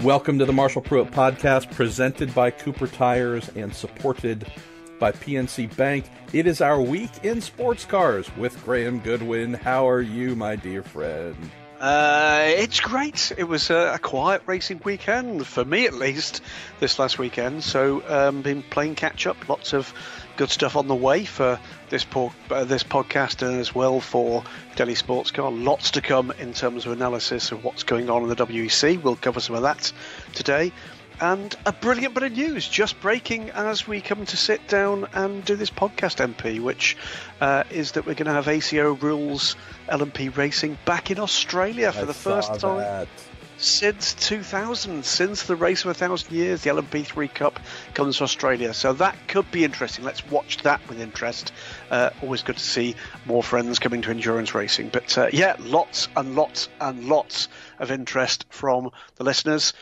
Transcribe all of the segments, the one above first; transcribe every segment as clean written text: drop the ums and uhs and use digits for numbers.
Welcome to the Marshall Pruitt Podcast, presented by Cooper Tires and supported by PNC Bank. It is our week in sports cars with Graham Goodwin. How are you, my dear friend? It's great. It was a quiet racing weekend, for me at least, this last weekend. So, been playing catch-up. Lots of good stuff on the way for this podcast and as well for Daily Sports Car. Lots to come in terms of analysis of what's going on in the WEC. We'll cover some of that today. And a brilliant bit of news just breaking as we come to sit down and do this podcast, MP, which is that we're going to have ACO Rules LMP Racing back in Australia for the first time since 2000, since the Race of 1,000 Years. The LMP3 Cup comes to Australia, so that could be interesting. Let's watch that with interest. Always good to see more friends coming to endurance racing. But yeah, lots and lots and lots of interest from the listeners.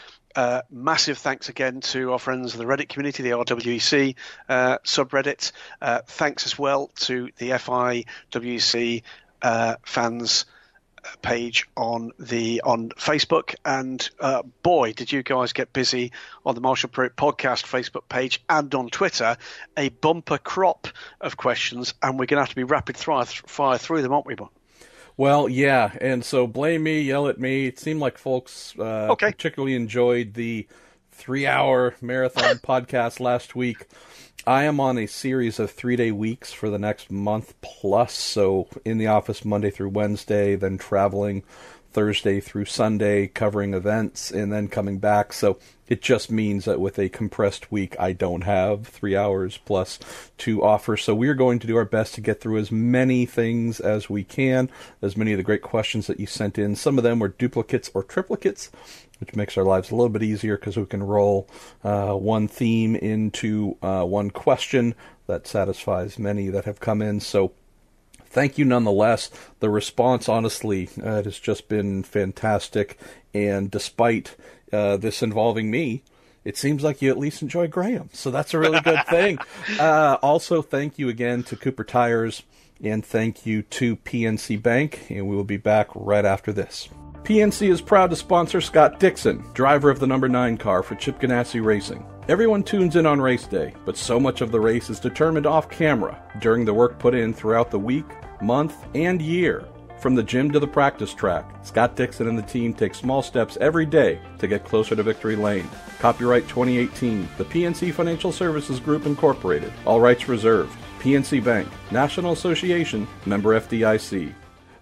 Massive thanks again to our friends of the Reddit community, the RWEC subreddit. Thanks as well to the FIWC fans page on Facebook. And boy, did you guys get busy on the Marshall Pruitt Podcast Facebook page and on Twitter. A bumper crop of questions, and we're going to have to be rapid fire through them, aren't we, Bon? Well, yeah, and so blame me, yell at me. It seemed like folks particularly enjoyed the 3-hour marathon podcast last week. I am on a series of 3-day weeks for the next month plus, so in the office Monday through Wednesday, then traveling Thursday through Sunday, covering events, and then coming back. So it just means that with a compressed week, I don't have 3 hours plus to offer. So we're going to do our best to get through as many things as we can, as many of the great questions that you sent in. Some of them were duplicates or triplicates, which makes our lives a little bit easier because we can roll one theme into one question that satisfies many that have come in. So thank you nonetheless. The response, honestly, it has just been fantastic. And despite this involving me, it seems like you at least enjoy Graham. So that's a really good thing. Also, thank you again to Cooper Tires, and thank you to PNC Bank. And we will be back right after this. PNC is proud to sponsor Scott Dixon, driver of the number 9 car for Chip Ganassi Racing. Everyone tunes in on race day, but so much of the race is determined off camera during the work put in throughout the week, month, and year. From the gym to the practice track, Scott Dixon and the team take small steps every day to get closer to victory lane. Copyright 2018, the PNC Financial Services Group Incorporated. All rights reserved. PNC Bank, National Association, member FDIC.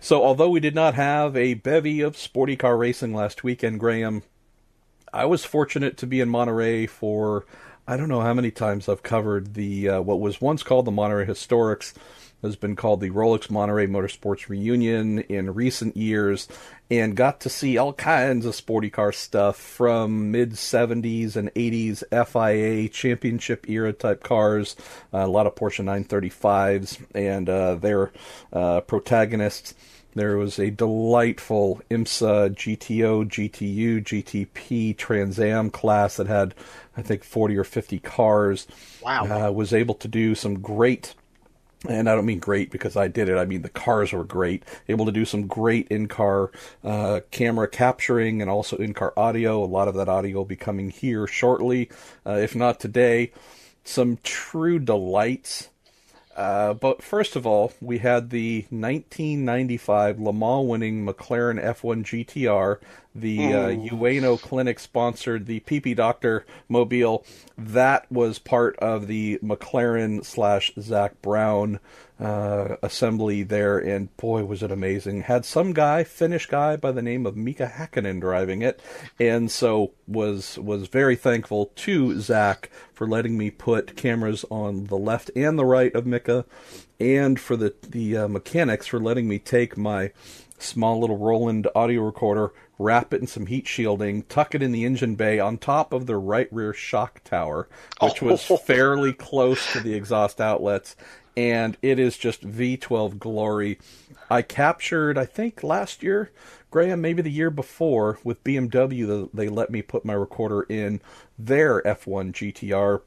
So although we did not have a bevy of sporty car racing last weekend, Graham, I was fortunate to be in Monterey for, I don't know how many times I've covered the what was once called the Monterey Historics, has been called the Rolex Monterey Motorsports Reunion in recent years, and got to see all kinds of sporty car stuff from mid-70s and 80s FIA championship era type cars, a lot of Porsche 935s and their protagonists. There was a delightful IMSA GTO, GTU, GTP Trans Am class that had, I think, 40 or 50 cars. Wow. Was able to do some great, and I don't mean great because I did it, I mean the cars were great, able to do some great in-car camera capturing and also in-car audio. A lot of that audio will be coming here shortly, if not today. Some true delights. But first of all, we had the 1995 Le Mans winning McLaren F1 GTR. The Ueno Clinic sponsored the PP Doctor Mobile. That was part of the McLaren/Zach Brown assembly there, and boy, was it amazing. Had some Finnish guy by the name of Mika Häkkinen driving it, and so was very thankful to Zach for letting me put cameras on the left and the right of Mika, and for the mechanics for letting me take my small little Roland audio recorder, wrap it in some heat shielding, tuck it in the engine bay on top of the right rear shock tower, which was fairly close to the exhaust outlets, and it is just V12 glory. I captured, I think last year, Graham, maybe the year before, with BMW, they let me put my recorder in their F1 GTR,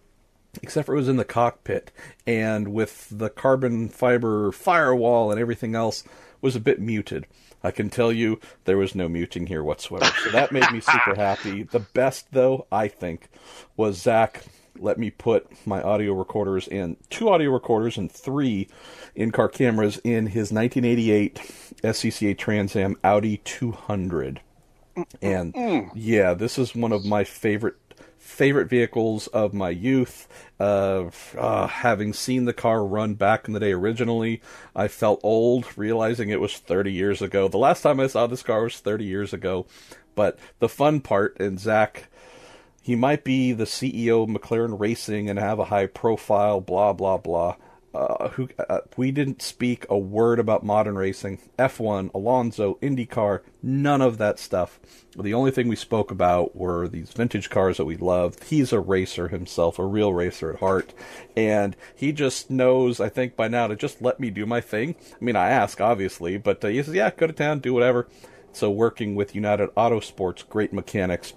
except for it was in the cockpit, and with the carbon fiber firewall and everything else, was a bit muted. I can tell you there was no muting here whatsoever. So that made me super happy. The best, though, I think, was Zach let me put my audio recorders in, 2 audio recorders and 3 in-car cameras in his 1988 SCCA Trans Am Audi 200. And yeah, this is one of my favorite vehicles of my youth. Having seen the car run back in the day originally, I felt old realizing it was 30 years ago. The last time I saw this car was 30 years ago. But the fun part, and Zach, he might be the CEO of McLaren Racing and have a high profile, blah, blah, blah. We didn't speak a word about modern racing, F1, Alonso, IndyCar, none of that stuff. The only thing we spoke about were these vintage cars that we loved. He's a racer himself, a real racer at heart, and he just knows, I think by now, to just let me do my thing. I mean, I ask, obviously, but he says, yeah, go to town, do whatever. So working with United Autosports, great mechanics,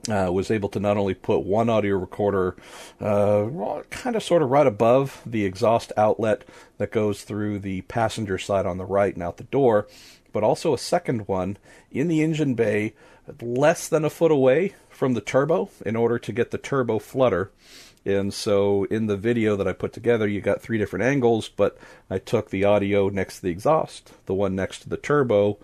was able to not only put one audio recorder kind of sort of right above the exhaust outlet that goes through the passenger side on the right and out the door, but also a second one in the engine bay less than a foot away from the turbo in order to get the turbo flutter. And so in the video that I put together, you got 3 different angles, but I took the audio next to the exhaust, the one next to the turbo,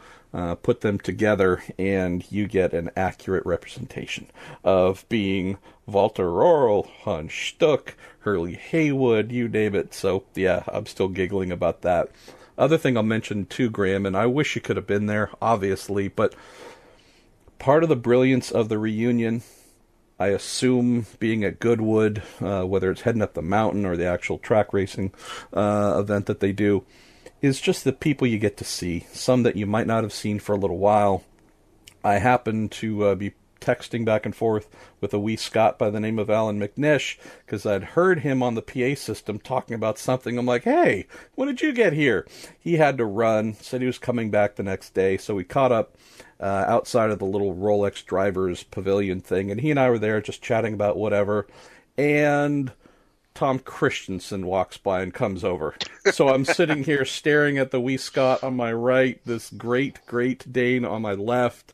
put them together, and you get an accurate representation of being Walter Rorl, Hans Stuck, Hurley Haywood, you name it. So yeah, I'm still giggling about that. Other thing I'll mention too, Graham, and I wish you could have been there, obviously, but part of the brilliance of the reunion, I assume, being at Goodwood, whether it's heading up the mountain or the actual track racing event that they do, is just the people you get to see, some that you might not have seen for a little while. I happened to be texting back and forth with a wee Scot by the name of Alan McNish, because I'd heard him on the PA system talking about something. I'm like, hey, when did you get here? He had to run, said he was coming back the next day, so we caught up outside of the little Rolex Drivers Pavilion thing, and he and I were there just chatting about whatever, and Tom Christensen walks by and comes over. So I'm sitting here staring at the wee Scot on my right, this great Dane on my left.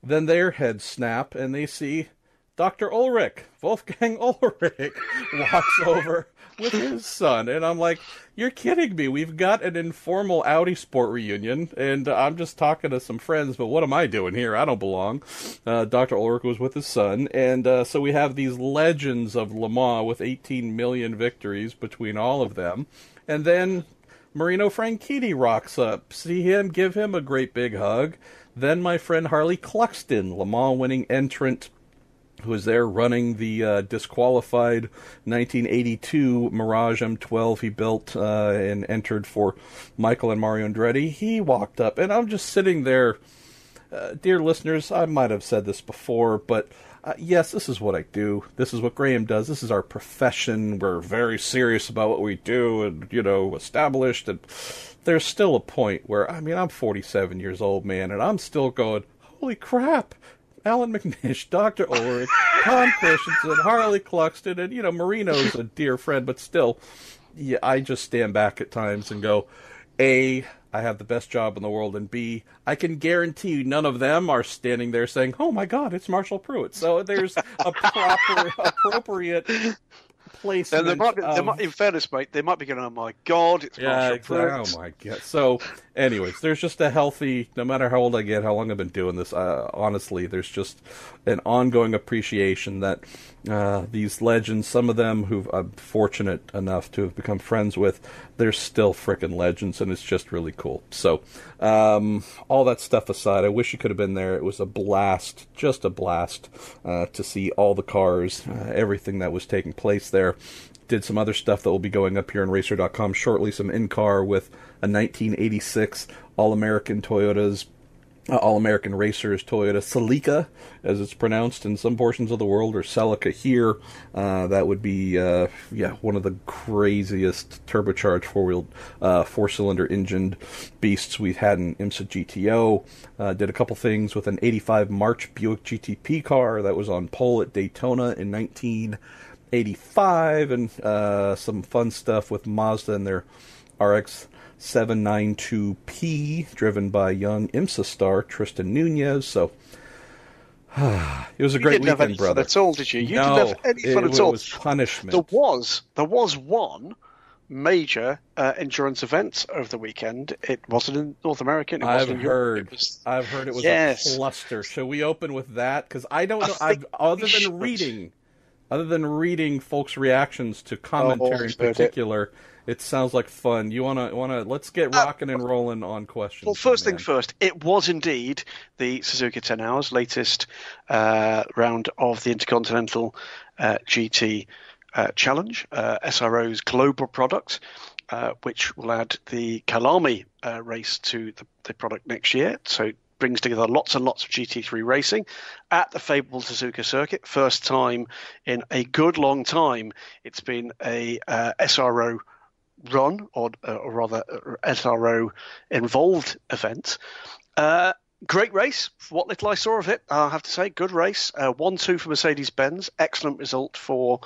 Then their heads snap, and they see Dr. Ulrich, Wolfgang Ulrich, walks over with his son. And I'm like, you're kidding me. We've got an informal Audi Sport reunion, and I'm just talking to some friends, but what am I doing here? I don't belong. Dr. Ulrich was with his son, and so we have these legends of Le Mans with 18 million victories between all of them. And then Marino Franchitti rocks up. See him, give him a great big hug. Then my friend Harley Cluxton, Le Mans winning entrant, who was there running the disqualified 1982 Mirage M12 he built and entered for Michael and Mario Andretti. He walked up, and I'm just sitting there. Dear listeners, I might have said this before, but yes, this is what I do. This is what Graham does. This is our profession. We're very serious about what we do and, established. And there's still a point where, I'm 47 years old, man, and I'm still going, holy crap. Alan McNish, Dr. Ulrich, Tom Christensen, Harley Cluxton, and, Marino's a dear friend, but still, yeah, I just stand back at times and go, A, I have the best job in the world, and B, I can guarantee you none of them are standing there saying, oh my God, it's Marshall Pruitt. So there's a proper, appropriate placement. And in fairness, mate, they might be going, oh my God, it's Marshall Pruitt. Oh my God. So anyways, there's just a healthy, no matter how old I get, how long I've been doing this, honestly, there's just an ongoing appreciation that these legends, some of them who I'm fortunate enough to have become friends with, they're still frickin' legends, and it's just really cool. So all that stuff aside, I wish you could have been there. It was a blast, just a blast to see all the cars, everything that was taking place there. Did some other stuff that will be going up here on Racer.com shortly, some in-car with a 1986 All-American Toyotas, All-American Racers Toyota Celica, as it's pronounced in some portions of the world, or Celica here. That would be, one of the craziest turbocharged four-cylinder engined beasts we've had in IMSA GTO. Did a couple things with an 85 March Buick GTP car that was on pole at Daytona in 1985, and some fun stuff with Mazda and their RX 792P, driven by young IMSA star Tristan Nunez. So it was a great weekend, brother. You didn't have any fun at all, did you? You no, didn't have any fun at all. It was punishment. There was one major endurance event over the weekend. It wasn't in North America. I've heard it was a cluster. Shall we open with that? Because I don't know. Other than reading folks' reactions to commentary in particular, it sounds like fun. You wanna let's get rocking and rolling on questions. Well, first thing first, it was indeed the Suzuka 10 Hours latest round of the Intercontinental GT Challenge, SRO's global product, which will add the Kalami race to the product next year. So it brings together lots and lots of GT3 racing at the favourable Suzuka circuit. First time in a good long time it's been a SRO run, or rather SRO involved event. Great race, for what little I saw of it, I have to say. Good race. 1-2 for Mercedes-Benz. Excellent result for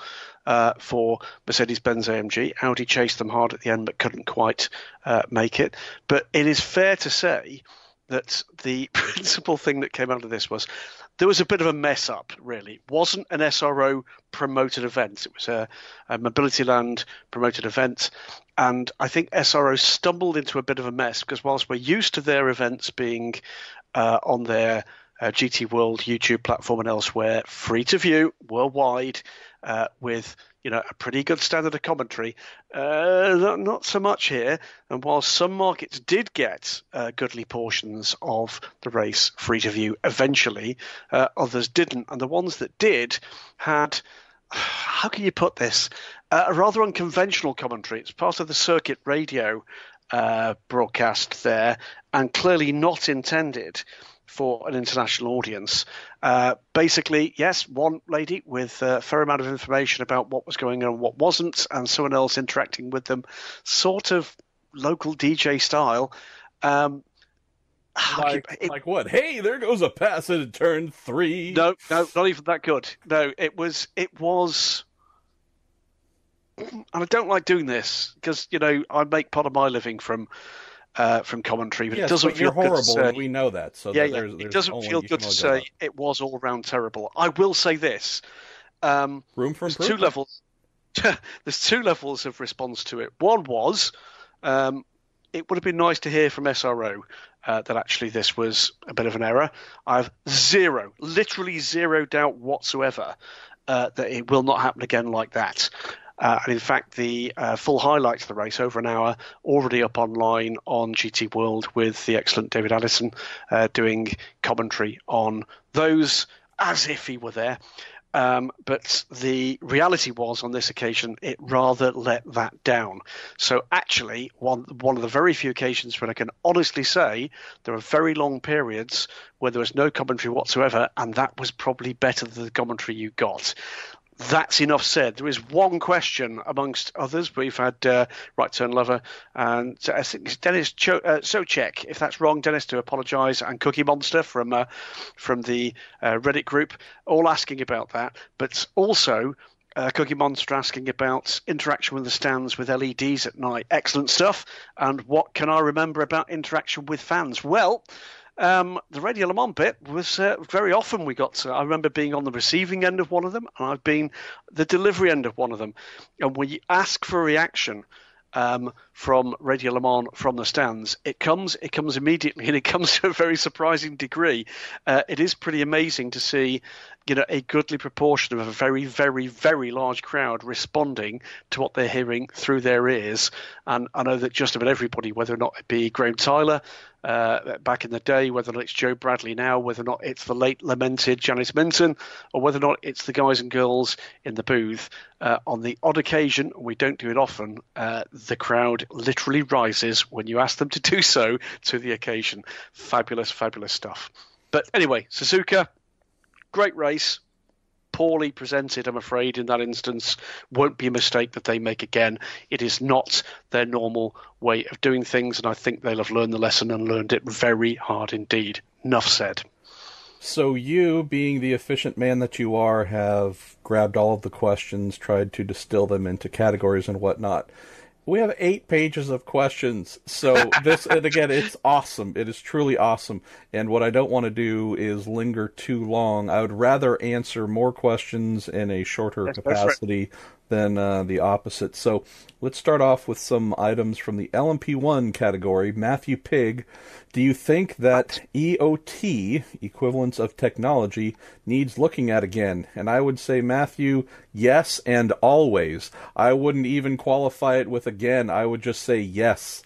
Mercedes-Benz AMG. Audi chased them hard at the end but couldn't quite make it. But it is fair to say that the principal thing that came out of this was there was a bit of a mess up, really. It wasn't an SRO promoted event. It was a Mobility Land promoted event. And I think SRO stumbled into a bit of a mess because whilst we're used to their events being on their GT World YouTube platform and elsewhere, free to view worldwide, with a pretty good standard of commentary, not so much here. And while some markets did get goodly portions of the race free to view eventually, others didn't. And the ones that did had, how can you put this, a rather unconventional commentary. It's part of the circuit radio broadcast there, and clearly not intended for an international audience. Basically, yes, one lady with a fair amount of information about what was going on and what wasn't, and someone else interacting with them, sort of local DJ style. Like what? Hey, there goes a pass in turn 3. No, not even that good. No, it was, and I don't like doing this because, I make part of my living from commentary, but it doesn't feel horrible, good to say. And we know that. So there's it doesn't feel good to say it was all round terrible. I will say this: room for improvement. 2 levels. There's 2 levels of response to it. One was, it would have been nice to hear from SRO that actually this was a bit of an error. I have literally zero doubt whatsoever that it will not happen again like that. And in fact, the full highlights of the race, over an hour, already up online on GT World with the excellent David Allison doing commentary on those as if he were there. But the reality was, on this occasion, it rather let that down. So actually, one of the very few occasions when I can honestly say there are very long periods where there was no commentary whatsoever, and that was probably better than the commentary you got. That's enough said. There is one question amongst others. We've had Right Turn Lover and I think it's Dennis Socek. If that's wrong, Dennis, to apologise, and Cookie Monster from the Reddit group, all asking about that. But also Cookie Monster asking about interaction with the stands with LEDs at night. Excellent stuff. And what can I remember about interaction with fans? Well, the Radio Le Mans bit was very often we got I remember being on the receiving end of one of them, and I've been the delivery end of one of them. And when you ask for a reaction from Radio Le Mans from the stands, it comes immediately, and it comes to a very surprising degree. It is pretty amazing to see a goodly proportion of a very, very, very large crowd responding to what they're hearing through their ears. And I know that just about everybody, whether or not it be Graham Tyler back in the day, whether or not it's Joe Bradley now, whether or not it's the late lamented Janice Minton, or whether or not it's the guys and girls in the booth, on the odd occasion, we don't do it often, the crowd literally rises when you ask them to do so to the occasion. Fabulous, fabulous stuff. But anyway, Suzuka, great race. Poorly presented, I'm afraid, in that instance. Won't be a mistake that they make again. It is not their normal way of doing things, and I think they'll have learned the lesson and learned it very hard indeed. Enough said. So you, being the efficient man that you are, have grabbed all of the questions, tried to distill them into categories and whatnot. We have 8 pages of questions. So this, and again, it's awesome. It is truly awesome. And what I don't want to do is linger too long. I would rather answer more questions in a shorter capacity than the opposite. So let's start off with some items from the LMP1 category. Matthew Pig, do you think that EOT, equivalence of technology, needs looking at again? And I would say, Matthew, yes, and always. I wouldn't even qualify it with again. I would just say yes.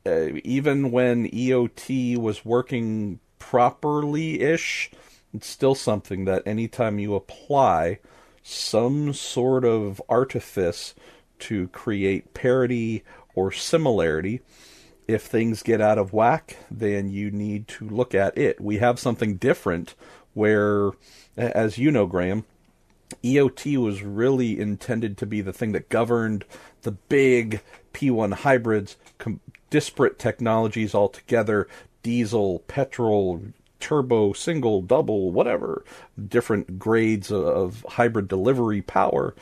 Even when EOT was working properly-ish, it's still something that anytime you apply some sort of artifice to create parity or similarity, if things get out of whack, then you need to look at it. We have something different where, as you know, Graham, EOT was really intended to be the thing that governed the big P1 hybrids, disparate technologies altogether, diesel, petrol, turbo, single, double, whatever, different grades of hybrid delivery power.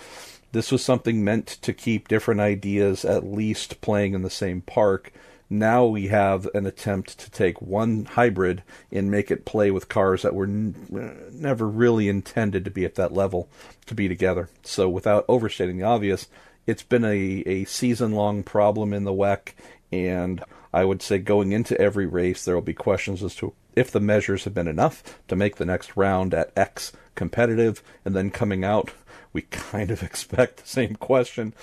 This was something meant to keep different ideas at least playing in the same park. Now we have an attempt to take one hybrid and make it play with cars that were never really intended to be at that level to be together. So without overstating the obvious, it's been a season-long problem in the WEC, and I would say going into every race there will be questions as to if the measures have been enough to make the next round at X competitive, and then coming out, we kind of expect the same question.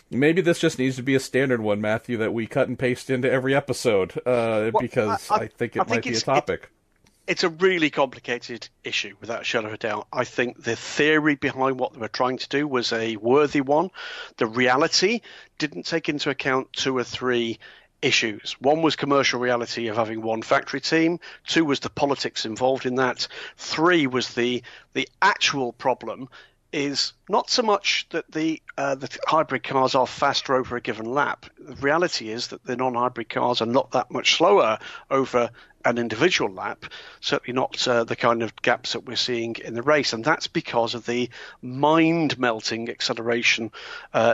Maybe this just needs to be a standard one, Matthew, that we cut and paste into every episode, because I think it might be a topic. It's a really complicated issue, without a shadow of a doubt. I think the theory behind what they were trying to do was a worthy one. The reality didn't take into account 2 or 3 issues. One was commercial reality of having one factory team. 2 was the politics involved in that. 3 was the actual problem is not so much that the hybrid cars are faster over a given lap. The reality is that the non-hybrid cars are not that much slower over an individual lap, certainly not the kind of gaps that we're seeing in the race. And that's because of the mind-melting acceleration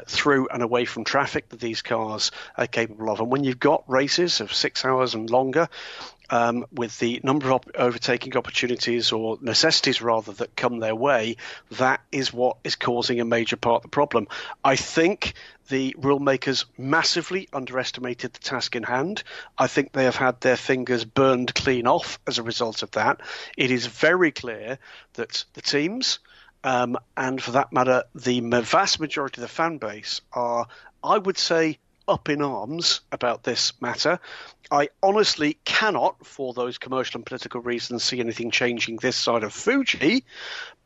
through and away from traffic that these cars are capable of. And when you've got races of 6 hours and longer, with the number of overtaking opportunities or necessities rather that come their way, that is what is causing a major part of the problem. I think the rule makers massively underestimated the task in hand. I think they have had their fingers burned clean off as a result of that. It is very clear that the teams, and for that matter, the vast majority of the fan base are, I would say, up in arms about this matter. I honestly cannot, for those commercial and political reasons, see anything changing this side of Fuji,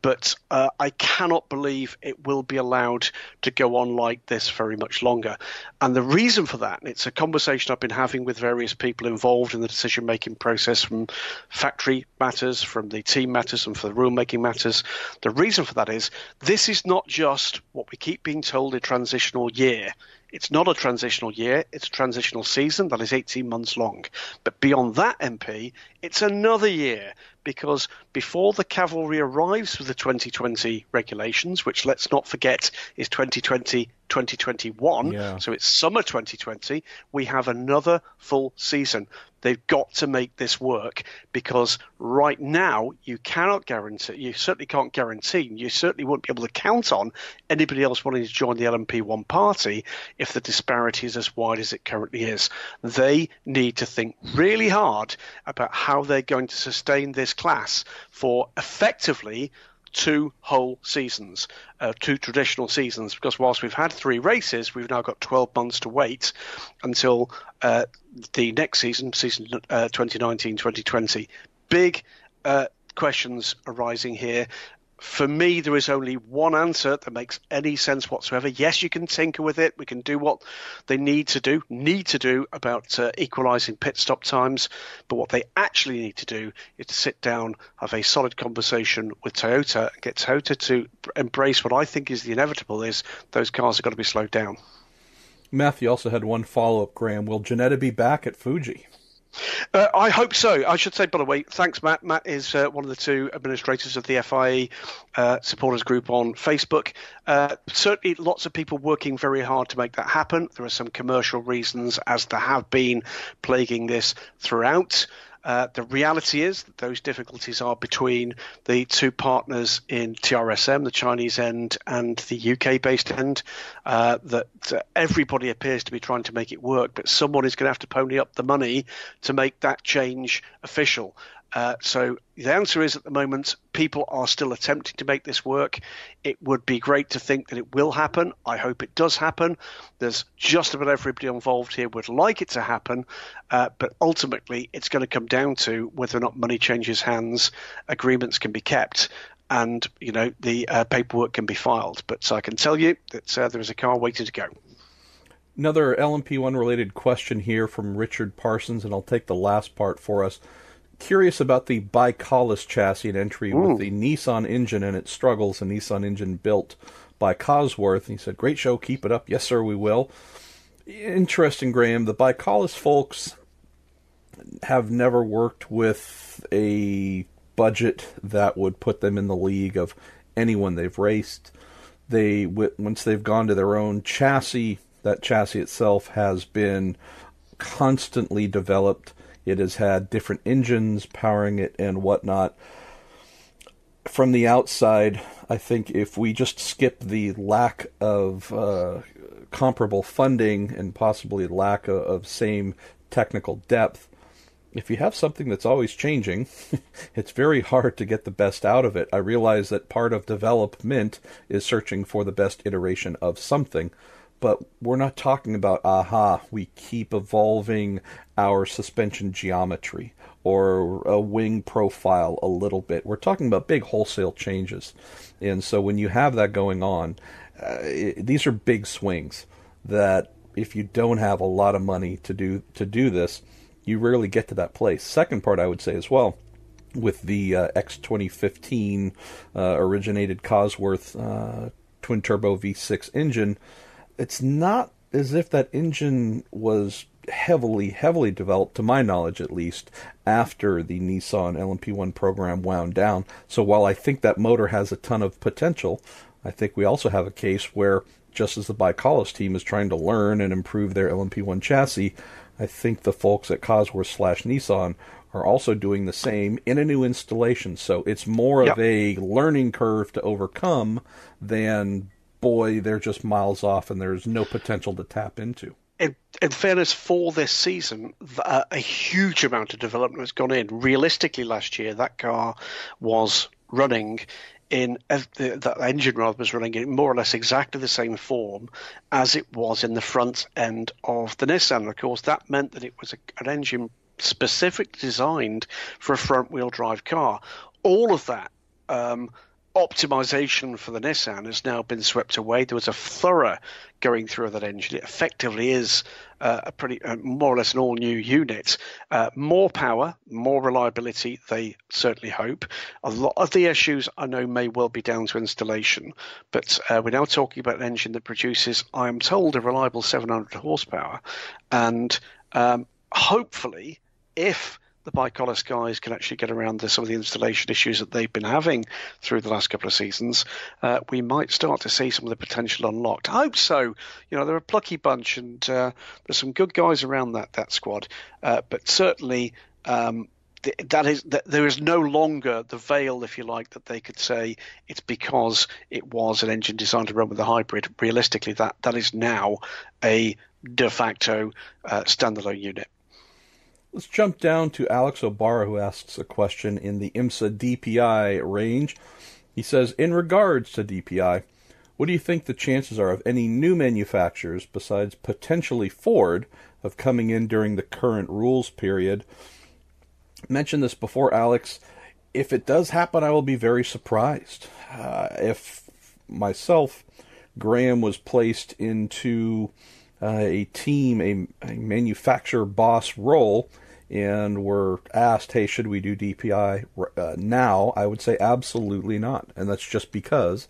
but I cannot believe it will be allowed to go on like this very much longer. And the reason for that, and it's a conversation I've been having with various people involved in the decision-making process, from factory matters, from the team matters, and for the rule-making matters. The reason for that is this is not just what we keep being told a transitional year. It's not a transitional year, it's a transitional season that is 18 months long. But beyond that, MP, it's another year, because before the cavalry arrives with the 2020 regulations, which let's not forget is 2020, 2021, so it's summer 2020, we have another full season. They've got to make this work, because right now you cannot guarantee, you certainly can't guarantee, you certainly won't be able to count on anybody else wanting to join the LMP1 party if the disparity is as wide as it currently is. They need to think really hard about how they're going to sustain this class for effectively 2 whole seasons, 2 traditional seasons, because whilst we've had 3 races, we've now got 12 months to wait until the next season 2019-2020. Big questions arising here. For me, there is only one answer that makes any sense whatsoever. Yes, you can tinker with it. We can do what they need to do about equalising pit stop times. But what they actually need to do is to sit down, have a solid conversation with Toyota, and get Toyota to embrace what I think is the inevitable, is those cars are going to be slowed down. Matthew also had one follow-up, Graham. Will Ginetta be back at Fuji? I hope so. I should say, by the way, thanks, Matt. Matt is one of the two administrators of the FIA supporters group on Facebook. Certainly lots of people working very hard to make that happen. There are some commercial reasons, as there have been, plaguing this throughout. The reality is that those difficulties are between the two partners in TRSM, the Chinese end, and the UK-based end, that everybody appears to be trying to make it work, but someone is going to have to pony up the money to make that change official. So the answer is, at the moment, people are still attempting to make this work. It would be great to think that it will happen. I hope it does happen. There's just about everybody involved here would like it to happen, but ultimately it's going to come down to whether or not money changes hands, agreements can be kept, and the paperwork can be filed. But I can tell you that there is a car waiting to go. Another LMP1 related question here from Richard Parsons, and I'll take the last part for us. Curious about the Bicollis chassis and entry with the Nissan engine and its struggles, a Nissan engine built by Cosworth. And he said, great show, keep it up. Yes, sir, we will. Interesting, Graham. The Bicollis folks have never worked with a budget that would put them in the league of anyone they've raced. Once they've gone to their own chassis, that chassis itself has been constantly developed. It has had different engines powering it and whatnot. From the outside, I think if we just skip the lack of comparable funding and possibly lack of same technical depth, if you have something that's always changing, it's very hard to get the best out of it. I realize that part of development is searching for the best iteration of something. But we're not talking about, we keep evolving our suspension geometry or a wing profile a little bit. We're talking about big wholesale changes. And so when you have that going on, these are big swings that if you don't have a lot of money to do this, you rarely get to that place. Second part, I would say as well, with the X2015 originated Cosworth twin-turbo V6 engine, it's not as if that engine was heavily developed, to my knowledge at least, after the Nissan LMP1 program wound down. So while I think that motor has a ton of potential, I think we also have a case where, just as the Bicollis team is trying to learn and improve their LMP1 chassis, I think the folks at Cosworth/Nissan are also doing the same in a new installation. So it's more of a learning curve to overcome than, boy, they're just miles off and there's no potential to tap into. In fairness, for this season, a huge amount of development has gone in. Realistically, last year, that car was running in, that engine rather was running in more or less exactly the same form as it was in the front end of the Nissan. And of course, that meant that it was an engine specifically designed for a front-wheel drive car. All of that optimization for the Nissan has now been swept away. There was a thorough going through of that engine. It effectively is a pretty more or less an all-new unit. More power, more reliability, they certainly hope. A lot of the issues I know may well be down to installation, but we're now talking about an engine that produces, I am told, a reliable 700 horsepower. And hopefully, if the Bicollis guys can actually get around some of the installation issues that they've been having through the last couple of seasons, we might start to see some of the potential unlocked. I hope so. They're a plucky bunch, and there's some good guys around that squad. But certainly, there is no longer the veil, if you like, that they could say it's because it was an engine designed to run with a hybrid. Realistically, that is now a de facto standalone unit. Let's jump down to Alex O'Barra, who asks a question in the IMSA DPI range. He says, in regards to DPI, what do you think the chances are of any new manufacturers, besides potentially Ford, of coming in during the current rules period? I mentioned this before, Alex. If it does happen, I will be very surprised. If myself, Graham, was placed into a team, a manufacturer boss role, and were asked, hey, should we do DPI now? I would say absolutely not. And that's just because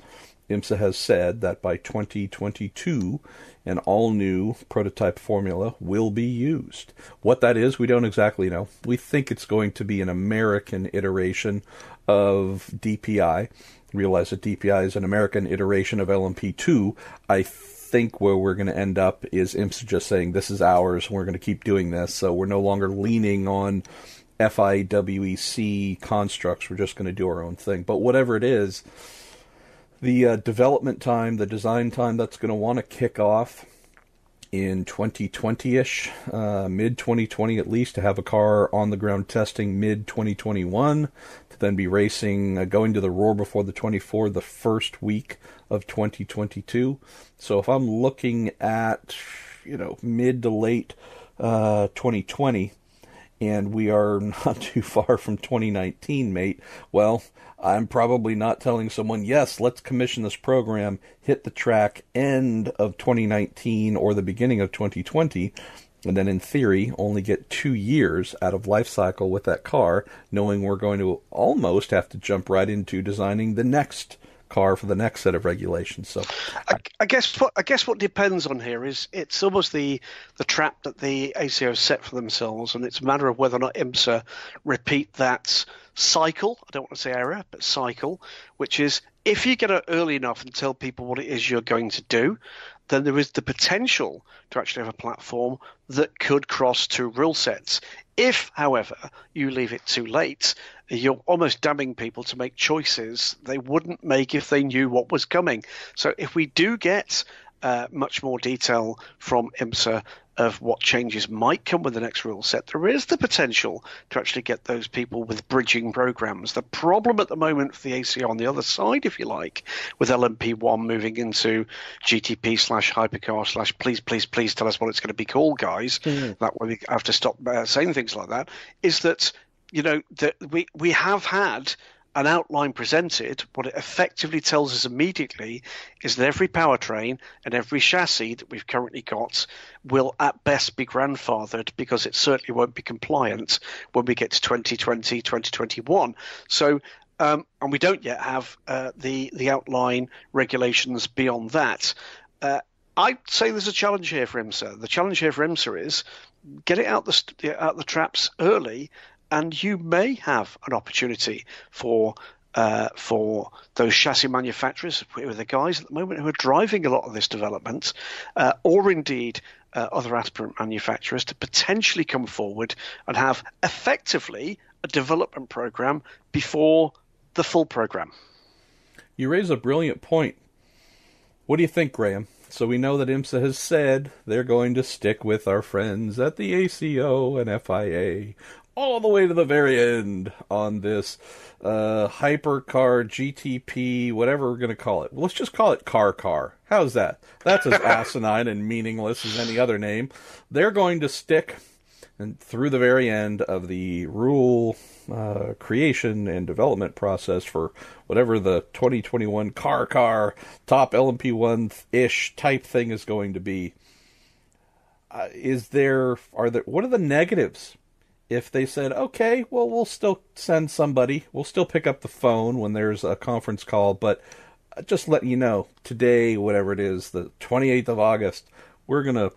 IMSA has said that by 2022, an all-new prototype formula will be used. What that is, we don't exactly know. We think it's going to be an American iteration of DPI. Realize that DPI is an American iteration of LMP2. I think where we're going to end up is IMSA just saying, this is ours, and we're going to keep doing this. So we're no longer leaning on FIWEC constructs. We're just going to do our own thing. But whatever it is, the development time, the design time, that's going to want to kick off in 2020-ish, mid-2020 at least, to have a car on the ground testing mid-2021, to then be racing, going to the Roar before the 24 the first week of 2022. So if I'm looking at, mid to late 2020, and we are not too far from 2019, mate, well, I'm probably not telling someone, yes, let's commission this program, hit the track end of 2019 or the beginning of 2020, and then in theory only get 2 years out of life cycle with that car, knowing we're going to almost have to jump right into designing the next car for the next set of regulations. So I guess what depends on here is it's almost the trap that the ACO set for themselves, and it's a matter of whether or not IMSA repeat that cycle. I don't want to say error, but cycle, which is if you get it early enough and tell people what it is you're going to do, then there is the potential to actually have a platform that could cross two rule sets. If, however, you leave it too late, you're almost damning people to make choices they wouldn't make if they knew what was coming. So if we do get much more detail from IMSA of what changes might come with the next rule set, there is the potential to actually get those people with bridging programs. The problem at the moment for the ACO on the other side, if you like, with LMP1 moving into GTP/hypercar/ please tell us what it's going to be called, guys. That way we have to stop saying things like that, is that, that we have had an outline presented. What it effectively tells us immediately is that every powertrain and every chassis that we've currently got will at best be grandfathered, because it certainly won't be compliant when we get to 2020, 2021. So, and we don't yet have the outline regulations beyond that. I'd say there's a challenge here for IMSA. The challenge here for IMSA is get it out the traps early, and you may have an opportunity for those chassis manufacturers, who are the guys at the moment who are driving a lot of this development, or indeed other aspirant manufacturers, to potentially come forward and have effectively a development program before the full program. You raise a brilliant point. What do you think, Graham? So we know that IMSA has said they're going to stick with our friends at the ACO and FIA all the way to the very end on this hypercar, GTP, whatever we're going to call it. Let's just call it car. How's that? That's as asinine and meaningless as any other name. They're going to stick and through the very end of the rule creation and development process for whatever the 2021 car top LMP1-ish type thing is going to be. What are the negatives? If they said, okay, well, we'll still send somebody, we'll still pick up the phone when there's a conference call, but just letting you know, today, whatever it is, the 28th of August, we're going to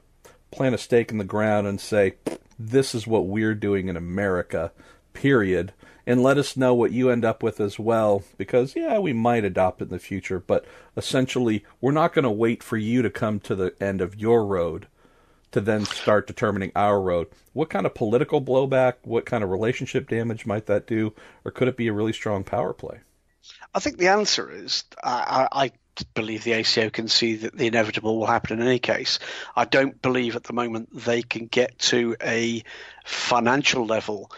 plant a stake in the ground and say, this is what we're doing in America, period. And let us know what you end up with as well, because, yeah, we might adopt it in the future, but essentially, we're not going to wait for you to come to the end of your road to then start determining our road. What kind of political blowback, what kind of relationship damage might that do, or could it be a really strong power play? I think the answer is, I believe the ACO can see that the inevitable will happen in any case. I don't believe at the moment they can get to a financial level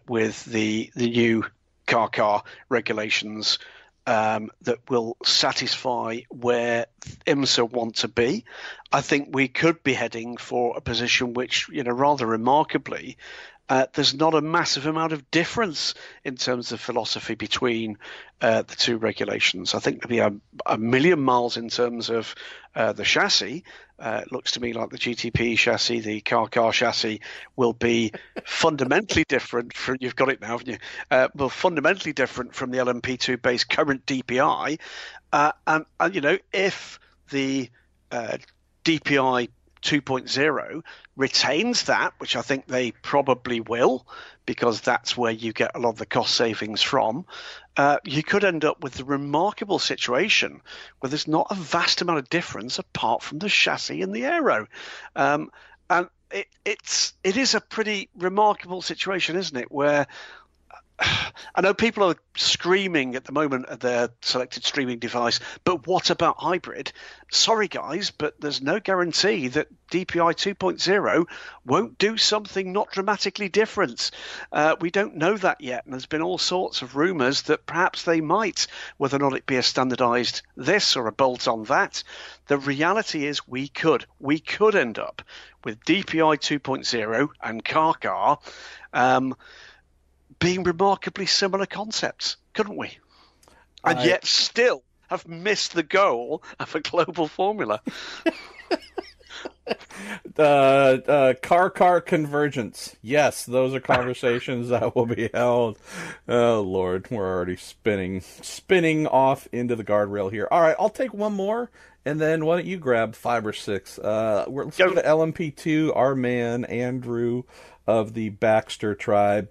with the new car regulations that will satisfy where IMSA want to be. I think we could be heading for a position which, rather remarkably, there's not a massive amount of difference in terms of philosophy between the two regulations. I think there'll be a million miles in terms of the chassis. It looks to me like the GTP chassis, the car chassis, will be fundamentally different from, you've got it now, haven't you? Will fundamentally different from the LMP2 based current DPI. And if the DPI 2.0 retains that, which I think they probably will, because that's where you get a lot of the cost savings from, you could end up with a remarkable situation where there's not a vast amount of difference apart from the chassis and the aero. And it is a pretty remarkable situation, isn't it, where I know people are screaming at the moment at their selected streaming device, but what about hybrid? Sorry, guys, but there's no guarantee that DPI 2.0 won't do something not dramatically different. We don't know that yet, and there's been all sorts of rumours that perhaps they might, whether or not it be a standardised this or a bolt-on that. The reality is we could end up with DPI 2.0 and car being remarkably similar concepts, couldn't we? And yet still have missed the goal of a global formula. Car convergence. Yes, those are conversations that will be held. Oh, Lord, we're already spinning off into the guardrail here. All right, I'll take one more, and then why don't you grab 5 or 6? Let's go to LMP2, our man, Andrew of the Baxter tribe.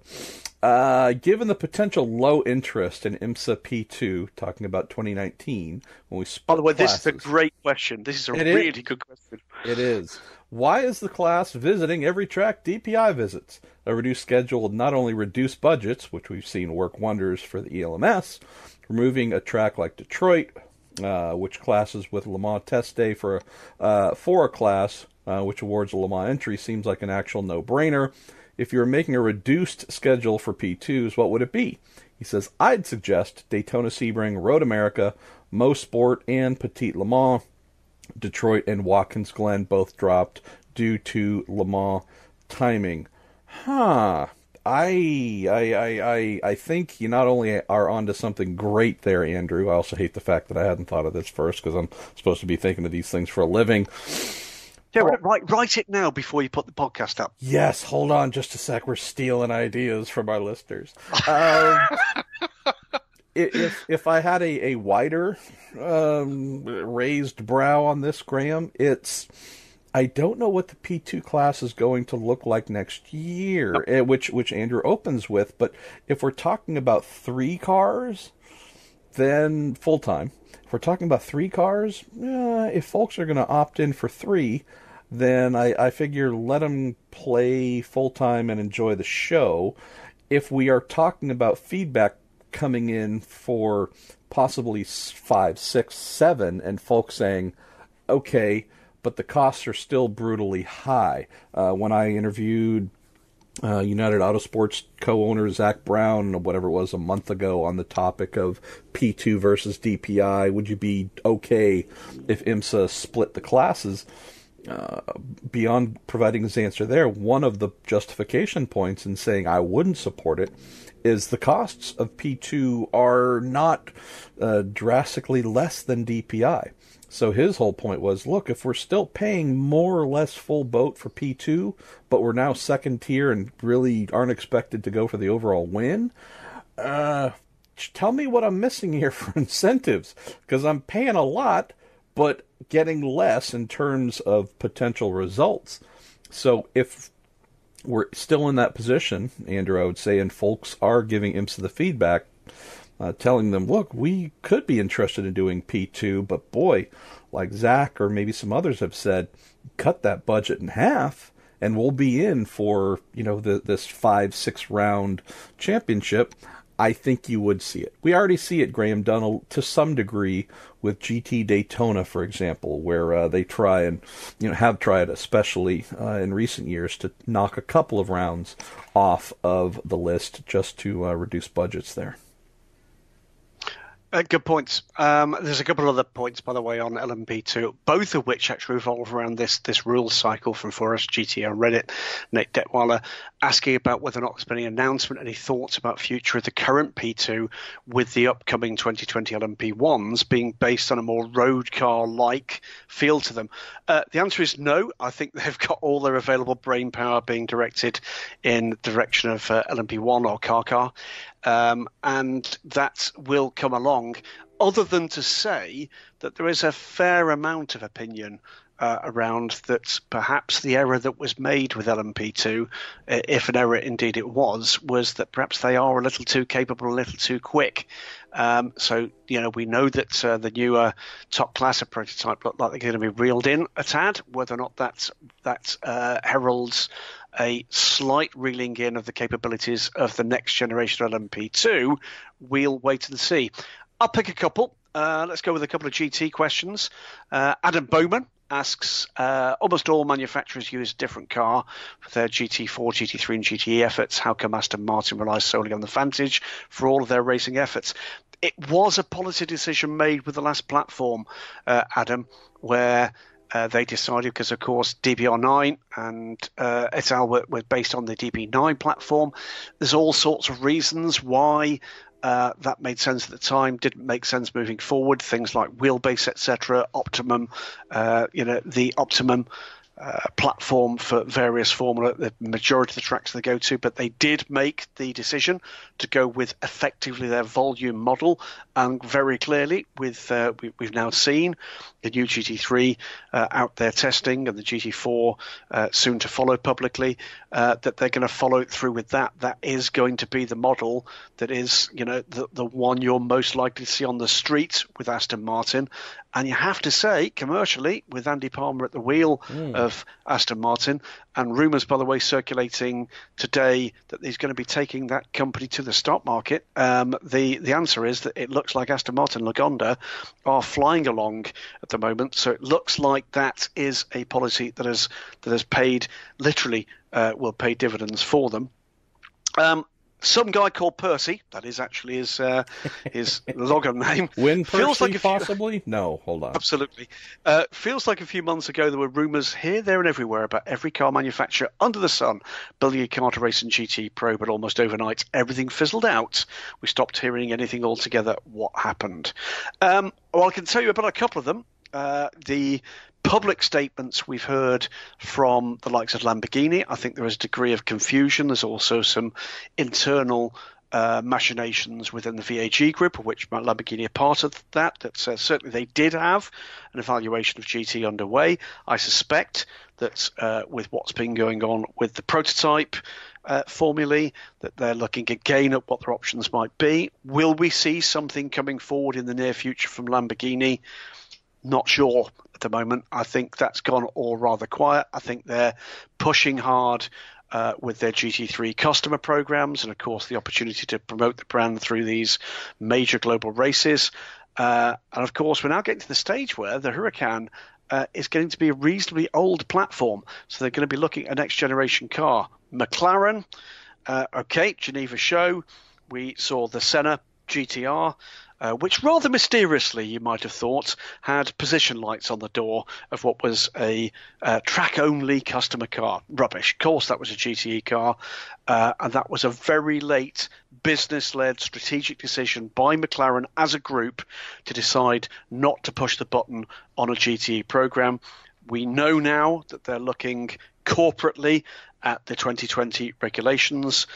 Given the potential low interest in IMSA P2, talking about 2019, when we split By the way, classes, this is a great question. This is a really good question. It is. Why is the class visiting every track DPI visits? A reduced schedule would not only reduce budgets, which we've seen work wonders for the ELMS, removing a track like Detroit, which classes with Le Mans test day for a class, which awards a Le Mans entry, seems like an actual no-brainer. If you were making a reduced schedule for P2s, what would it be? He says, I'd suggest Daytona Sebring, Road America, Mo Sport, and Petit Le Mans. Detroit and Watkins Glen both dropped due to Le Mans timing. I think you not only are onto something great there, Andrew. I also hate the fact that I hadn't thought of this first, because I'm supposed to be thinking of these things for a living. Yeah, write it now before you put the podcast up. Yes, hold on just a sec. We're stealing ideas from our listeners. If I had a wider raised brow on this, Graham, I don't know what the P2 class is going to look like next year, which Andrew opens with. But if we're talking about 3 cars, then full-time. If we're talking about 3 cars, if folks are going to opt in for 3, then I figure let them play full-time and enjoy the show. If we are talking about feedback coming in for possibly 5, 6, 7, and folks saying, okay, but the costs are still brutally high. When I interviewed United Autosports co-owner Zach Brown, whatever it was, a month ago on the topic of P2 versus DPI, would you be okay if IMSA split the classes? Beyond providing his answer there, one of the justification points in saying I wouldn't support it is the costs of P2 are not drastically less than DPI. So his whole point was, look, if we're still paying more or less full boat for P2, but we're now second tier and really aren't expected to go for the overall win, tell me what I'm missing here for incentives, because I'm paying a lot, but getting less in terms of potential results. So if we're still in that position, Andrew, I would say, and folks are giving IMSA the feedback, telling them, look, we could be interested in doing P2, but boy, like Zach or maybe some others have said, cut that budget in half, and we'll be in for, this 5-6 round championship. I think you would see it. We already see it, Graham, done to some degree with GT Daytona, for example, where they try and, have tried, especially in recent years, to knock a couple of rounds off of the list just to reduce budgets there. Good points. There's a couple of other points, by the way, on LMP2, both of which actually revolve around this rules cycle from Forest GT on Reddit. Nate Detweiler asking about whether or not there's been any announcement, any thoughts about future of the current P2 with the upcoming 2020 LMP1s being based on a more road car-like feel to them. The answer is no. I think they've got all their available brain power being directed in the direction of LMP1 or car. And that will come along, other than to say that there is a fair amount of opinion around that perhaps the error that was made with LMP2, if an error indeed it was that perhaps they are a little too capable, a little too quick. So, we know that the newer top class of prototype look like they're going to be reeled in a tad. Whether or not that heralds a slight reeling in of the capabilities of the next generation of LMP2, we'll wait and see. I'll pick a couple. Let's go with a couple of GT questions. Adam Bowman asks, almost all manufacturers use a different car for their GT4, GT3 and GTE efforts. How come Aston Martin relies solely on the Vantage for all of their racing efforts? It was a policy decision made with the last platform, Adam, where they decided, because of course DBR9 and et al. Were based on the DB9 platform. There's all sorts of reasons why that made sense at the time, didn't make sense moving forward. Things like wheelbase, etc., optimum, the optimum platform for various formula, the majority of the tracks they go to, but they did make the decision to go with effectively their volume model, and very clearly with we've now seen the new GT3 out there testing, and the GT4 soon to follow publicly, that they're going to follow through with that. That is going to be the model that is, the one you're most likely to see on the street with Aston Martin. And you have to say, commercially, with Andy Palmer at the wheel of Aston Martin, and rumours, by the way, circulating today that he's going to be taking that company to the stock market, the answer is that it looks like Aston Martin Lagonda are flying along at the moment. So it looks like that is a policy that has paid, literally will pay dividends for them. Some guy called Percy, that is actually his login name. Win Percy, possibly? No, hold on. Absolutely. Feels like a few months ago there were rumours here, there and everywhere about every car manufacturer under the sun building a car to race in GT Pro, but almost overnight everything fizzled out. We stopped hearing anything altogether. What happened? Well, I can tell you about a couple of them. The public statements we've heard from the likes of Lamborghini, I think there is a degree of confusion. There's also some internal machinations within the VAG group, of which Lamborghini are part of that certainly they did have an evaluation of GT underway. I suspect that with what's been going on with the prototype formulae, that they're looking again at what their options might be. Will we see something coming forward in the near future from Lamborghini? Not sure at the moment. I think that's gone all rather quiet. I think they're pushing hard with their GT3 customer programs, and of course the opportunity to promote the brand through these major global races. And of course we're now getting to the stage where the Huracan is getting to be a reasonably old platform, so they're going to be looking at a next generation car. McLaren, Geneva show, we saw the Senna GTR, which rather mysteriously, you might have thought, had position lights on the door of what was a track-only customer car. Rubbish. Of course, that was a GTE car, and that was a very late business-led strategic decision by McLaren as a group to decide not to push the button on a GTE program. We know now that they're looking corporately at the 2020 regulations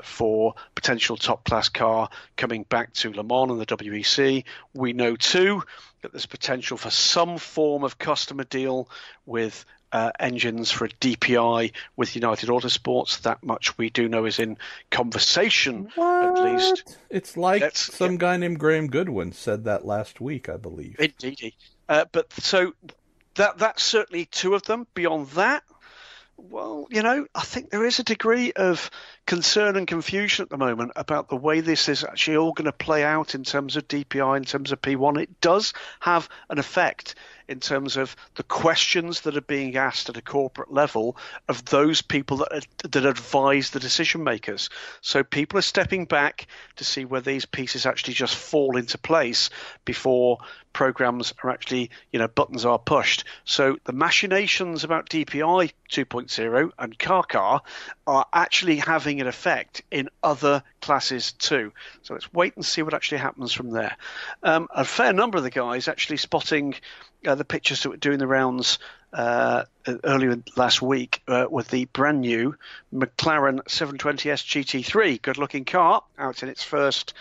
for potential top-class car coming back to Le Mans and the WEC. We know, too, that there's potential for some form of customer deal with engines for a DPI with United Autosports. That much we do know is in conversation, at least. It's like some guy named Graham Goodwin said that last week, I believe. Indeed. But so that's certainly two of them. Beyond that, Well, I think there is a degree of concern and confusion at the moment about the way this is actually all going to play out in terms of DPI, in terms of P1. It does have an effect in terms of the questions that are being asked at a corporate level of those people that advise the decision makers. So people are stepping back to see where these pieces actually just fall into place before programs are actually, buttons are pushed. So the machinations about DPI 2.0 and car are actually having an effect in other classes too. So let's wait and see what actually happens from there. A fair number of the guys actually spotting the pictures that were doing the rounds earlier last week with the brand new McLaren 720S GT3. Good looking car out in its first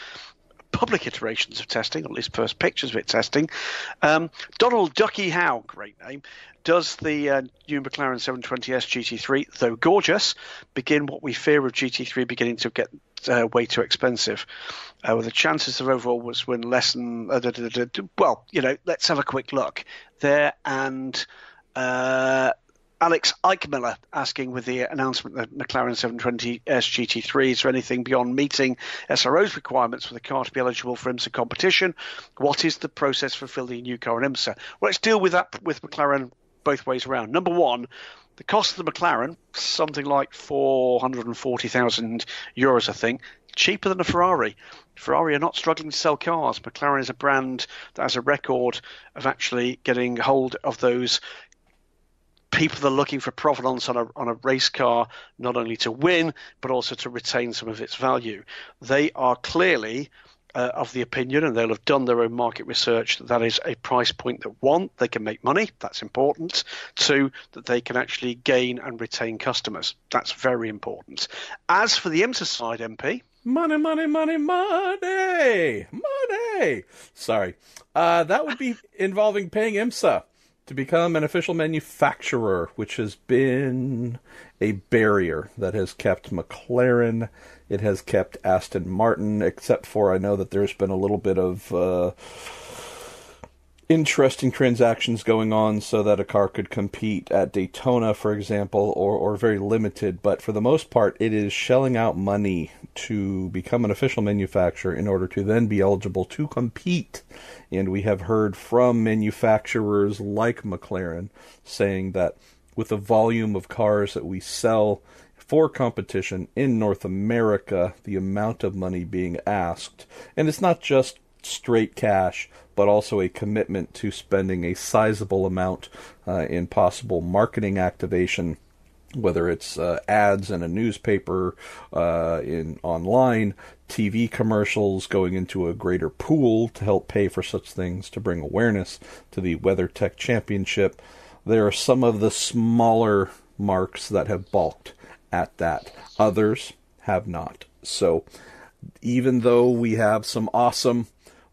public iterations of testing, or at least first pictures of it testing. Donald Ducky Howe, great name, does the new McLaren 720S GT3, though gorgeous, begin what we fear of GT3 beginning to get way too expensive. With the chances of overall was win less than... let's have a quick look there. And Alex Eichmiller asking with the announcement that McLaren 720S GT3 is there anything beyond meeting SRO's requirements for the car to be eligible for IMSA competition? What is the process for filling a new car in IMSA? Well, let's deal with that with McLaren both ways around. Number one, the cost of the McLaren, something like €440,000, I think, cheaper than a Ferrari. Ferrari are not struggling to sell cars. McLaren is a brand that has a record of actually getting hold of those people that are looking for provenance on a race car, not only to win, but also to retain some of its value. They are clearly of the opinion, and they'll have done their own market research, that is a price point that, one, they can make money, that's important, two, that they can actually gain and retain customers. That's very important. As for the IMSA side, MP... Money, money, money, money! Money! Sorry. That would be involving paying IMSA to become an official manufacturer, which has been a barrier that has kept McLaren, it has kept Aston Martin, except for I know that there's been a little bit of interesting transactions going on so that a car could compete at Daytona, for example, or very limited. But for the most part, it is shelling out money to become an official manufacturer in order to then be eligible to compete. And we have heard from manufacturers like McLaren saying that with the volume of cars that we sell for competition in North America, the amount of money being asked, and it's not just straight cash, but also a commitment to spending a sizable amount in possible marketing activation, whether it's ads in a newspaper, in online, TV commercials, going into a greater pool to help pay for such things, to bring awareness to the WeatherTech Championship. There are some of the smaller marks that have balked at that. Others have not. So even though we have some awesome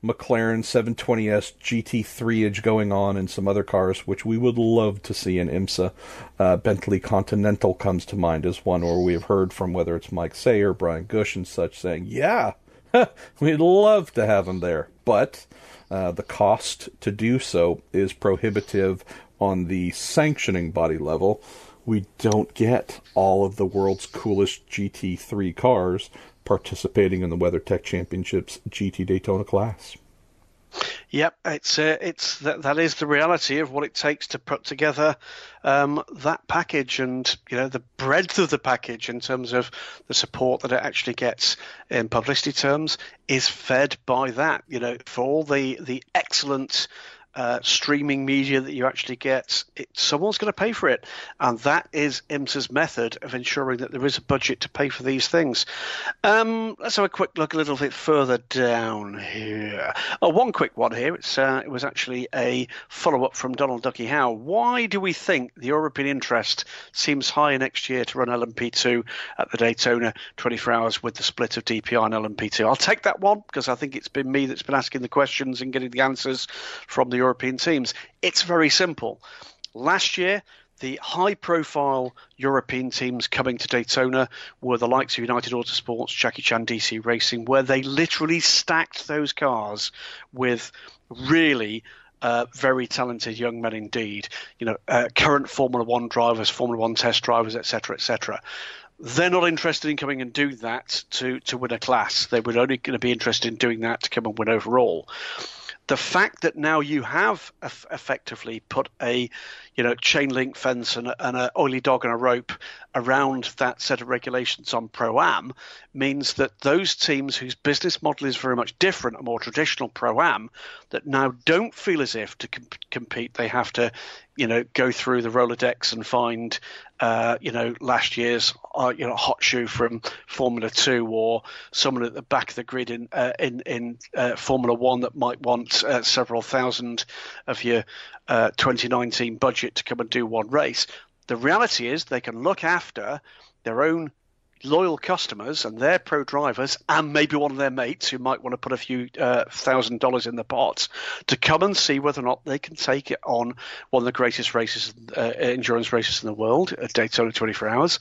McLaren 720S GT3-age going on and some other cars, which we would love to see in IMSA, Bentley Continental comes to mind as one where we have heard from, whether it's Mike Sayer, Brian Gush and such, saying, yeah, we'd love to have them there. But the cost to do so is prohibitive on the sanctioning body level. We don't get all of the world's coolest GT3 cars participating in the WeatherTech Championship's GT Daytona class. Yep, it's that is the reality of what it takes to put together that package, and the breadth of the package in terms of the support that it actually gets in publicity terms is fed by that. For all the excellent streaming media that you actually get, someone's going to pay for it, and that is IMSA's method of ensuring that there is a budget to pay for these things. Let's have a quick look a little bit further down here. One quick one here. It was actually a follow-up from Donald Ducky Howe. Why do we think the European interest seems higher next year to run LMP2 at the Daytona 24 hours with the split of DPI and LMP2? I'll take that one because I think it's been me that's been asking the questions and getting the answers from the European teams. It's very simple. Last year, the high-profile European teams coming to Daytona were the likes of United Autosports, Jackie Chan DC Racing, where they literally stacked those cars with really very talented young men indeed. Current Formula One drivers, Formula One test drivers, etc., etc. They're not interested in coming and do that to win a class. They were only going to be interested in doing that to come and win overall. The fact that now you have effectively put a chain link fence and an oily dog and a rope around that set of regulations on Pro-Am means that those teams whose business model is very much different, a more traditional Pro-Am, that now don't feel as if to compete they have to go through the Rolodex and find last year's hot shoe from Formula 2 or someone at the back of the grid in Formula 1 that might want several thousand of your 2019 budget to come and do one race. The reality is they can look after their own loyal customers and their pro drivers and maybe one of their mates who might want to put a few $1,000 in the pot to come and see whether or not they can take it on one of the greatest races, endurance races in the world, at Daytona 24 Hours,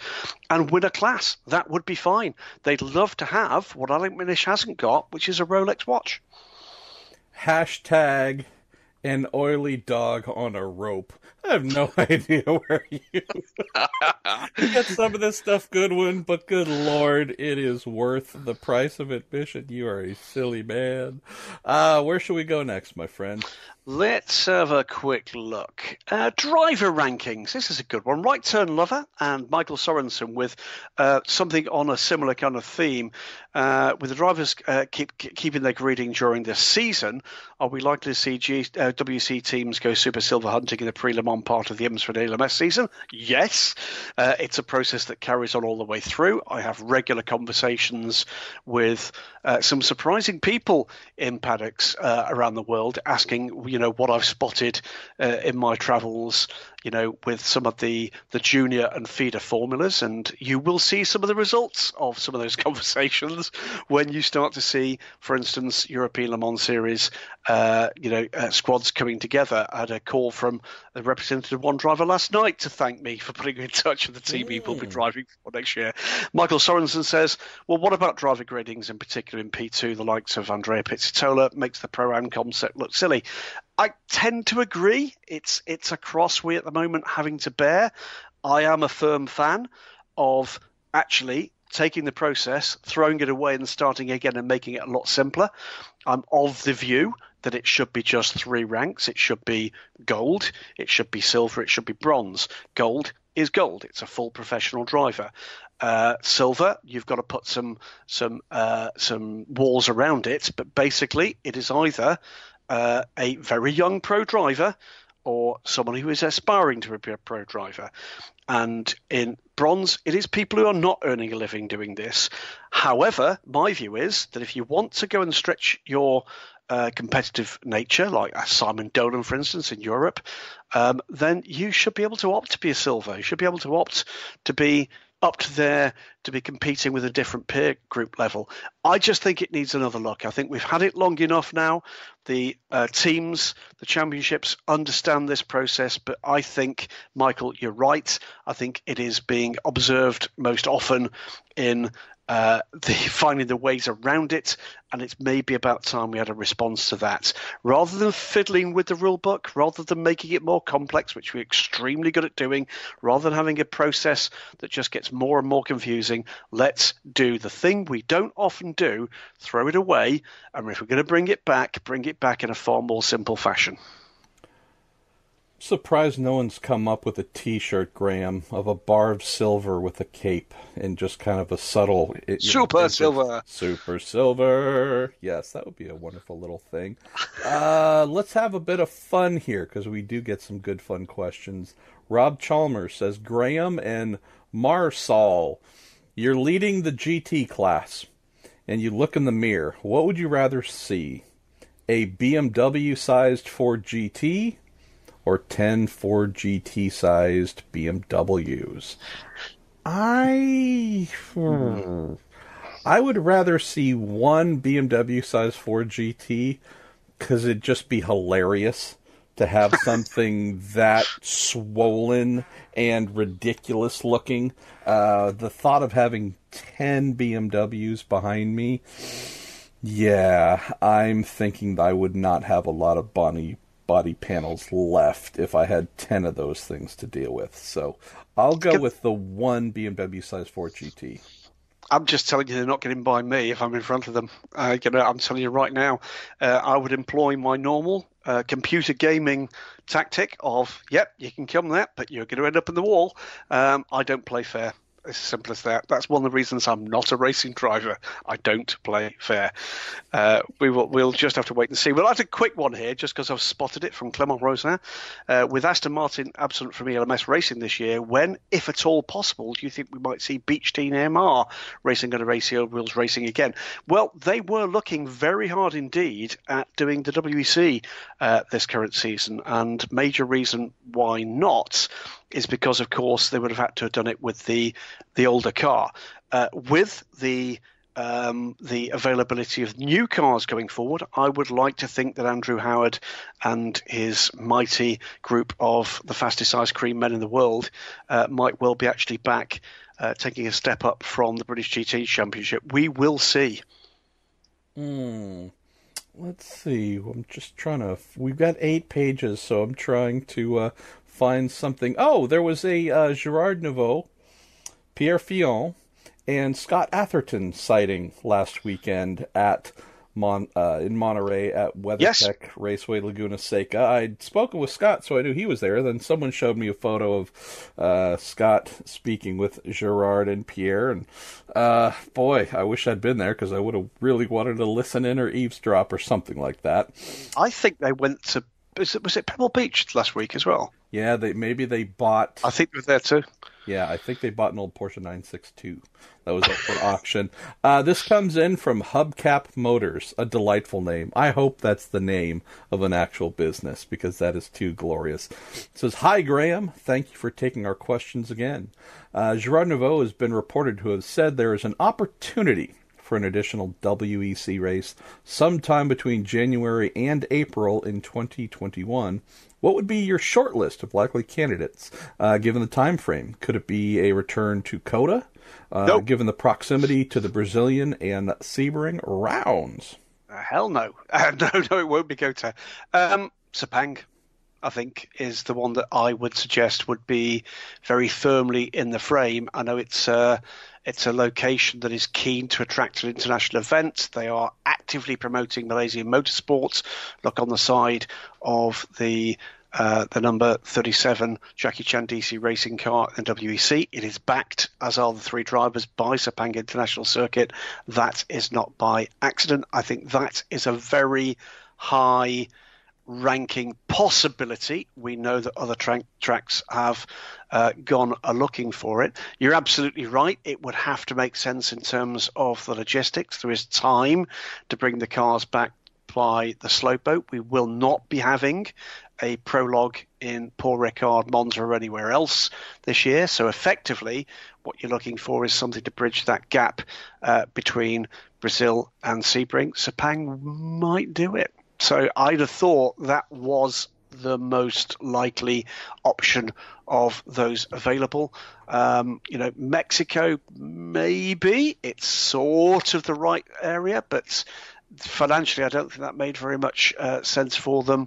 and win a class. That would be fine. They'd love to have what Alec Minish hasn't got, which is a Rolex watch. Hashtag an oily dog on a rope. I have no idea where you get some of this stuff, Goodwin, but good Lord, it is worth the price of admission. You are a silly man. Where should we go next, my friend? Let's have a quick look. Driver rankings. This is a good one. Right Turn Lover and Michael Sorensen with something on a similar kind of theme. With the drivers keeping their grading during this season, are we likely to see WC teams go Super Silver hunting in the pre-Le Mans part of the Imsford ALMS season? Yes. It's a process that carries on all the way through. I have regular conversations with some surprising people in paddocks around the world asking, what I've spotted in my travels, with some of the junior and feeder formulas. And you will see some of the results of some of those conversations when you start to see, for instance, European Le Mans Series, squads coming together. I had a call from a representative of one driver last night to thank me for putting me in touch with the team he will be driving for next year. Michael Sorensen says, well, what about driver gradings, in particular in P2, the likes of Andrea Pizzitola, makes the Pro-Am concept look silly? I tend to agree. It's a cross we at the moment having to bear. I am a firm fan of actually taking the process, throwing it away and starting again and making it a lot simpler. I'm of the view that it should be just 3 ranks. It should be gold, it should be silver, it should be bronze. Gold is gold. It's a full professional driver. Silver, you've got to put some walls around it, but basically it is either a very young pro driver or someone who is aspiring to be a pro driver. And in bronze, it is people who are not earning a living doing this. However, my view is that if you want to go and stretch your competitive nature, like Simon Dolan, for instance, in Europe, then you should be able to opt to be a silver. You should be able to opt to be up to there to be competing with a different peer group level. I just think it needs another look. I think we've had it long enough now. The teams, the championships understand this process, but I think, Michael, you're right. I think it is being observed most often in finding the ways around it, and it's maybe about time we had a response to that. Rather than fiddling with the rule book, rather than making it more complex, which we're extremely good at doing, rather than having a process that just gets more and more confusing, let's do the thing we don't often do, throw it away, and if we're going to bring it back in a far more simple fashion. Surprised no one's come up with a T-shirt, Graham, of a bar of silver with a cape and just kind of a subtle... Silver. Super silver. Yes, that would be a wonderful little thing. Let's have a bit of fun here, because we do get some good fun questions. Rob Chalmers says, Graham and Marsal, you're leading the GT class, and you look in the mirror. What would you rather see? A BMW-sized Ford GT... or 10 Ford GT-sized BMWs? I would rather see one BMW-sized Ford GT, because it'd just be hilarious to have something that swollen and ridiculous looking. The thought of having 10 BMWs behind me, yeah, I'm thinking I would not have a lot of body panels left if I had 10 of those things to deal with. So I'll go with the one BMW size 4 GT. I'm just telling you, they're not getting by me if I'm in front of them. I'm telling you right now, I would employ my normal computer gaming tactic of, yep, you can come there, but you're going to end up in the wall. I don't play fair. It's as simple as that. That's one of the reasons I'm not a racing driver. I don't play fair. We'll just have to wait and see. We'll have a quick one here, just because I've spotted it from Clement Rosin. With Aston Martin absent from ELMS racing this year, when, if at all possible, do you think we might see Beach Team MR racing under ACO rules racing again? Well, they were looking very hard indeed at doing the WEC this current season, and major reason why not is because, of course, they would have had to have done it with the older car. With the availability of new cars going forward, I would like to think that Andrew Howard and his mighty group of the fastest ice cream men in the world might well be actually back, taking a step up from the British GT Championship. We will see. Let's see. I'm just trying to... We've got 8 pages, so I'm trying to find something. Oh, there was a Gerard Neveu, Pierre Fillon, and Scott Atherton sighting last weekend at in Monterey at WeatherTech Raceway Laguna Seca. I'd spoken with Scott, so I knew he was there. Then someone showed me a photo of Scott speaking with Gerard and Pierre, and boy, I wish I'd been there because I would have really wanted to listen in or eavesdrop or something like that. I think they went to... Was it Pebble Beach last week as well? Yeah, they bought... I think they were there too. Yeah, I think they bought an old Porsche 962 that was up for auction. This comes in from Hubcap Motors, a delightful name. I hope that's the name of an actual business, because that is too glorious. It says, "Hi, Graham. Thank you for taking our questions again. Gerard Neveu has been reported to have said there is an opportunity for an additional WEC race sometime between January and April in 2021. What would be your short list of likely candidates, given the time frame? Could it be a return to COTA, Nope. given the proximity to the Brazilian and Sebring rounds?" Hell no. No, it won't be COTA. Sepang, I think, is the one that I would suggest would be very firmly in the frame. I know it's a location that is keen to attract an international event. They are actively promoting Malaysian motorsports. Look on the side of the number 37 Jackie Chan DC racing car in WEC. It is backed, as are the 3 drivers, by Sepang International Circuit. That is not by accident. I think that is a very high ranking possibility. We know that other tracks have gone looking for it. You're absolutely right. It would have to make sense in terms of the logistics. There is time to bring the cars back by the slope boat. We will not be having a prologue in Paul Ricard, Monza, or anywhere else this year. So effectively, what you're looking for is something to bridge that gap between Brazil and Sebring. Sepang might do it. So I'd have thought that was the most likely option of those available. Mexico, maybe. It's sort of the right area, but financially, I don't think that made very much sense for them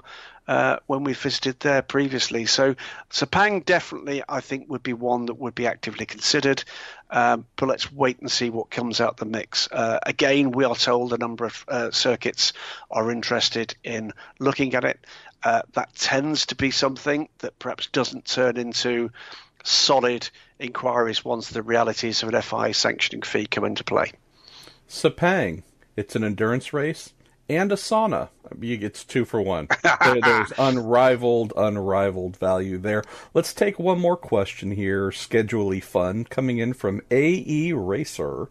when we visited there previously. So Sepang definitely, I think, would be one that would be actively considered. But let's wait and see what comes out the mix. Again, we are told a number of circuits are interested in looking at it. That tends to be something that perhaps doesn't turn into solid inquiries once the realities of an FIA sanctioning fee come into play. Sepang, it's an endurance race and a sauna. It's 2 for 1. There's unrivaled value there. Let's take one more question here, schedule-y fun, coming in from AE Racer.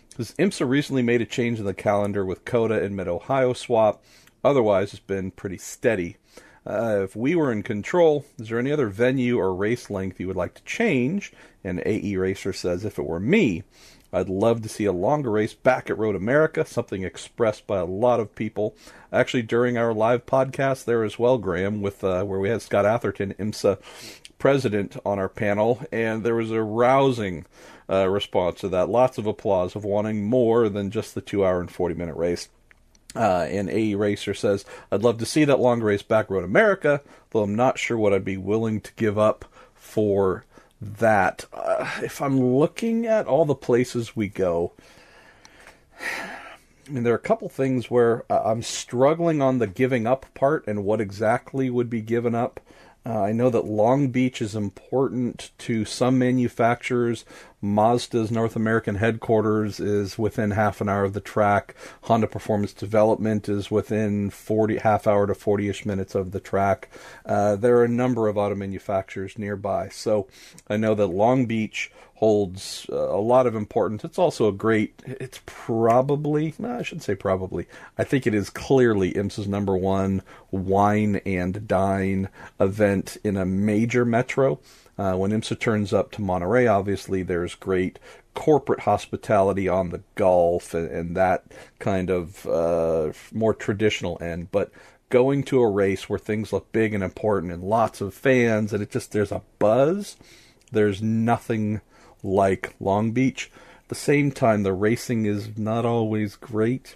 Because IMSA recently made a change in the calendar with COTA and Mid-Ohio swap. Otherwise, it's been pretty steady. If we were in control, is there any other venue or race length you would like to change? And AE Racer says, if it were me, I'd love to see a longer race back at Road America, something expressed by a lot of people. Actually, during our live podcast there as well, Graham, with where we had Scott Atherton, IMSA president, on our panel, and there was a rousing response to that. Lots of applause of wanting more than just the 2 hour and 40-minute race. And A Racer says, I'd love to see that long race back Road America, though I'm not sure what I'd be willing to give up for that. If I'm looking at all the places we go, I mean, there are a couple things where I'm struggling on the giving up part and what exactly would be given up. I know that Long Beach is important to some manufacturers. Mazda's North American headquarters is within half an hour of the track. Honda Performance Development is within half hour to 40-ish minutes of the track. There are a number of auto manufacturers nearby. So I know that Long Beach holds a lot of importance. It's also it's probably, no, I shouldn't say probably, I think it is clearly IMSA's number one wine and dine event in a major metro. When IMSA turns up to Monterey, obviously there's great corporate hospitality on the Gulf and that kind of more traditional end. But going to a race where things look big and important and lots of fans and there's a buzz, there's nothing like Long Beach. At the same time, the racing is not always great.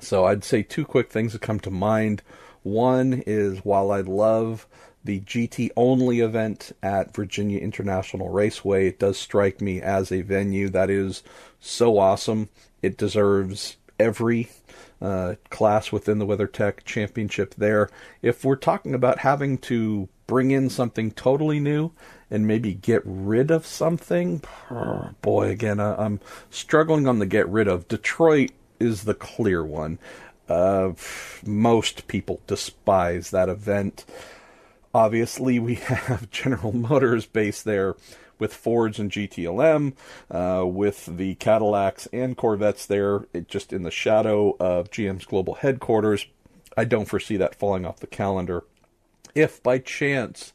So I'd say two quick things that come to mind. One is, while I love the GT-only event at Virginia International Raceway, it does strike me as a venue that is so awesome. It deserves every class within the WeatherTech Championship there. If we're talking about having to bring in something totally new and maybe get rid of something, boy, again, I'm struggling on the get rid of. Detroit is the clear one. Most people despise that event. Obviously, we have General Motors based there with Fords and GTLM, with the Cadillacs and Corvettes there, just in the shadow of GM's global headquarters. I don't foresee that falling off the calendar. If by chance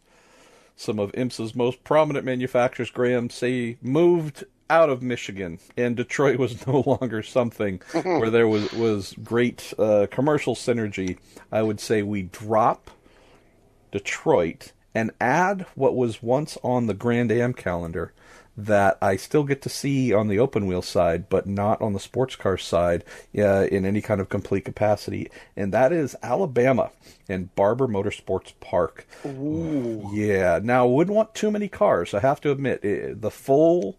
some of IMSA's most prominent manufacturers, Graham, say moved out of Michigan and Detroit was no longer something where there was great commercial synergy, I would say we drop Detroit and add what was once on the Grand Am calendar that I still get to see on the open wheel side, but not on the sports car side in any kind of complete capacity. And that is Alabama and Barber Motorsports Park. Ooh. Yeah. Now, wouldn't want too many cars, I have to admit. The full,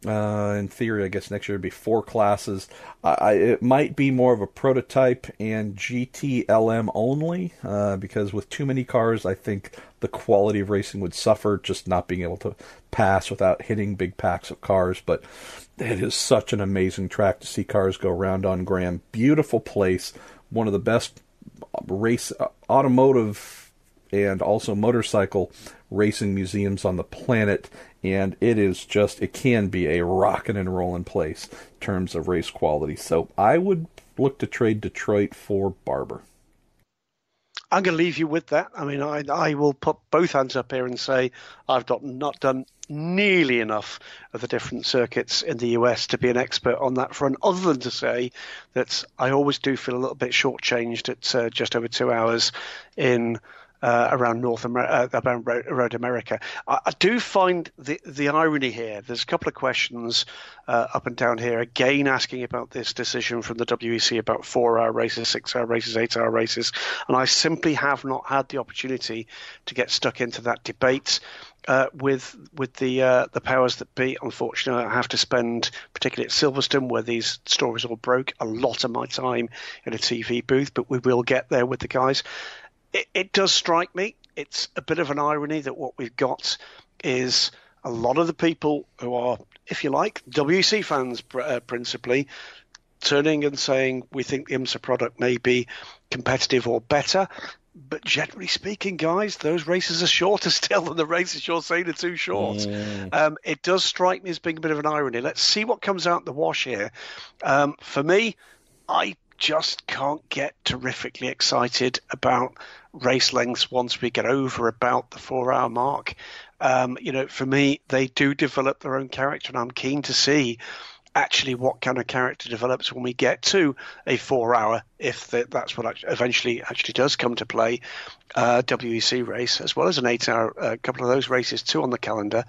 in theory, I guess next year would be 4 classes. It might be more of a prototype and GTLM only, because with too many cars, I think the quality of racing would suffer, just not being able to pass without hitting big packs of cars. But it is such an amazing track to see cars go around on, Graham. Beautiful place, one of the best automotive and also motorcycle racing museums on the planet, and it can be a rockin' and rollin' place in terms of race quality. So I would look to trade Detroit for Barber. I'm going to leave you with that. I mean, I will put both hands up here and say I've not done nearly enough of the different circuits in the US to be an expert on that front, other than to say that I always do feel a little bit shortchanged at just over 2 hours in around North America, around Road America. I do find the irony here. There's a couple of questions up and down here, again asking about this decision from the WEC about 4-hour races, 6-hour races, 8-hour races, and I simply have not had the opportunity to get stuck into that debate with the powers that be. Unfortunately, I have to spend, particularly at Silverstone, where these stories all broke, a lot of my time in a TV booth, but we will get there with the guys. It does strike me. It's a bit of an irony that what we've got is a lot of the people who are, if you like, WEC fans principally, turning and saying we think the IMSA product may be competitive or better. But generally speaking, guys, those races are shorter still than the races you're saying are too short. It does strike me as being a bit of an irony. Let's see what comes out the wash here. For me, I just can't get terrifically excited about race lengths once we get over about the 4-hour mark. For me, they do develop their own character, and I'm keen to see actually what kind of character develops when we get to a 4-hour, if that's what eventually actually does come to play, WEC race, as well as an 8-hour, a couple of those races too on the calendar.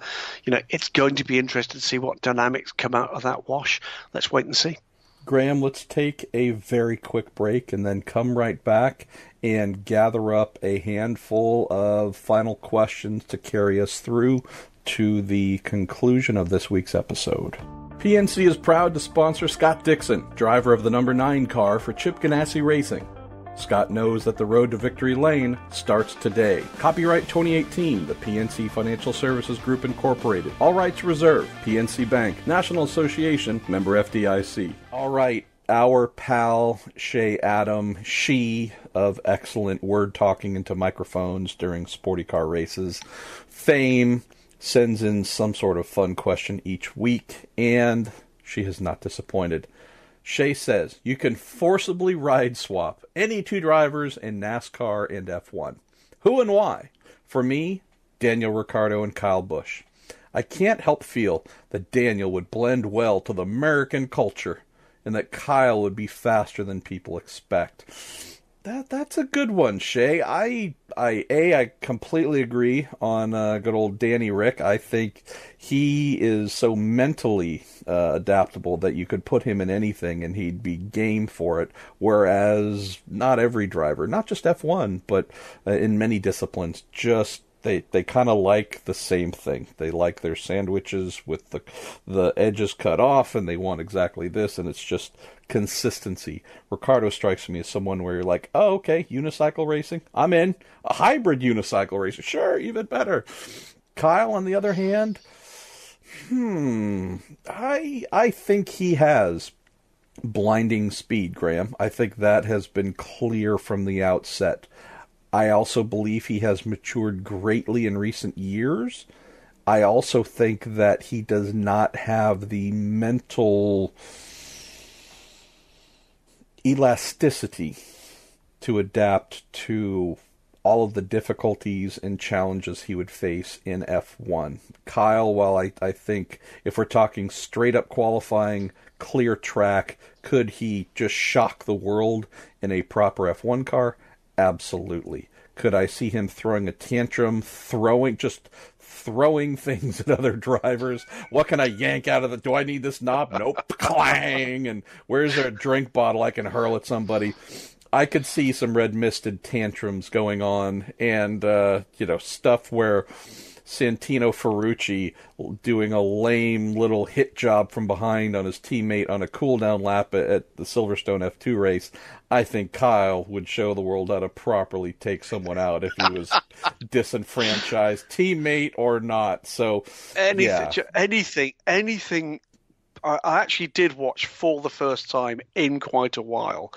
It's going to be interesting to see what dynamics come out of that wash. Let's wait and see. Graham, let's take a very quick break and then come right back and gather up a handful of final questions to carry us through to the conclusion of this week's episode. PNC is proud to sponsor Scott Dixon, driver of the number 9 car for Chip Ganassi Racing. Scott knows that the road to victory lane starts today. Copyright 2018, the PNC Financial Services Group Incorporated. All rights reserved. PNC Bank, National Association, member FDIC. All right, our pal Shea Adam, she of excellent word talking into microphones during sporty car races fame, sends in some sort of fun question each week, and she has not disappointed. Shea says, you can forcibly ride swap any 2 drivers in NASCAR and F1. Who and why? For me, Daniel Ricciardo and Kyle Busch. I can't help feel that Daniel would blend well to the American culture and that Kyle would be faster than people expect. That's a good one, Shea. I completely agree on good old Danny Rick. I think he is so mentally adaptable that you could put him in anything and he'd be game for it, whereas not every driver, not just F1, but in many disciplines, just they kind of like the same thing. They like their sandwiches with the edges cut off, and they want exactly this, and it's just consistency. Ricardo strikes me as someone where you're like, oh, okay, unicycle racing, I'm in. A hybrid unicycle racing, sure, even better. Kyle, on the other hand, I think he has blinding speed, Graham. I think that has been clear from the outset. I also believe he has matured greatly in recent years. I also think that he does not have the mental elasticity to adapt to all of the difficulties and challenges he would face in F1. Kyle, while I think if we're talking straight up qualifying, clear track, could he just shock the world in a proper F1 car? Absolutely. Could I see him throwing a tantrum, throwing things at other drivers? What can I yank out of the... Do I need this knob? Nope. Clang! And where's there a drink bottle I can hurl at somebody? I could see some red-misted tantrums going on, and, stuff where Santino Ferrucci doing a lame little hit job from behind on his teammate on a cool-down lap at the Silverstone F2 race. I think Kyle would show the world how to properly take someone out if he was disenfranchised, teammate or not. So anything. I actually did watch for the first time in quite a while.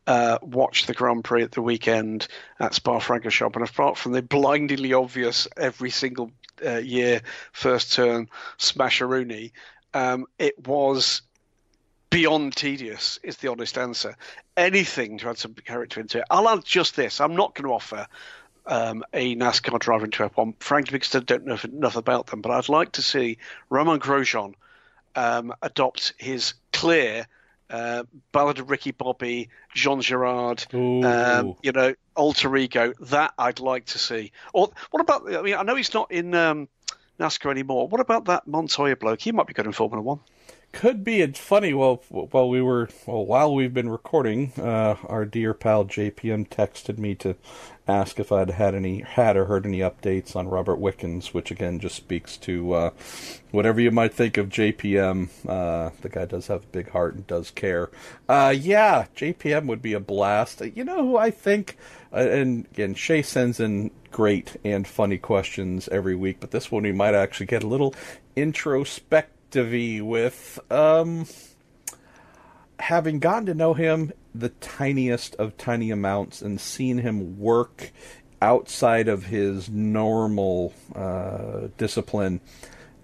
Watch the Grand Prix at the weekend at Spa-Francorchamps, and apart from the blindingly obvious every single year first turn smasheroonie, it was beyond tedious, is the honest answer. Anything to add some character into it. I'll add just this. I'm not going to offer a NASCAR driver into F1, frankly, because I don't know enough about them, but I'd like to see Romain Grosjean adopt his clear Ballad of Ricky Bobby, Jean Girard, alter ego. That I'd like to see. Or what about? I mean, I know he's not in NASCAR anymore. What about that Montoya bloke? He might be good in Formula One. Could be. It's funny. While we've been recording, our dear pal JPM texted me to ask if I'd had or heard any updates on Robert Wickens, which again just speaks to whatever you might think of JPM. The guy does have a big heart and does care. JPM would be a blast. You know who I think, and again, Shea sends in great and funny questions every week, but this one we might actually get a little introspective with, having gotten to know him the tiniest of tiny amounts and seen him work outside of his normal discipline.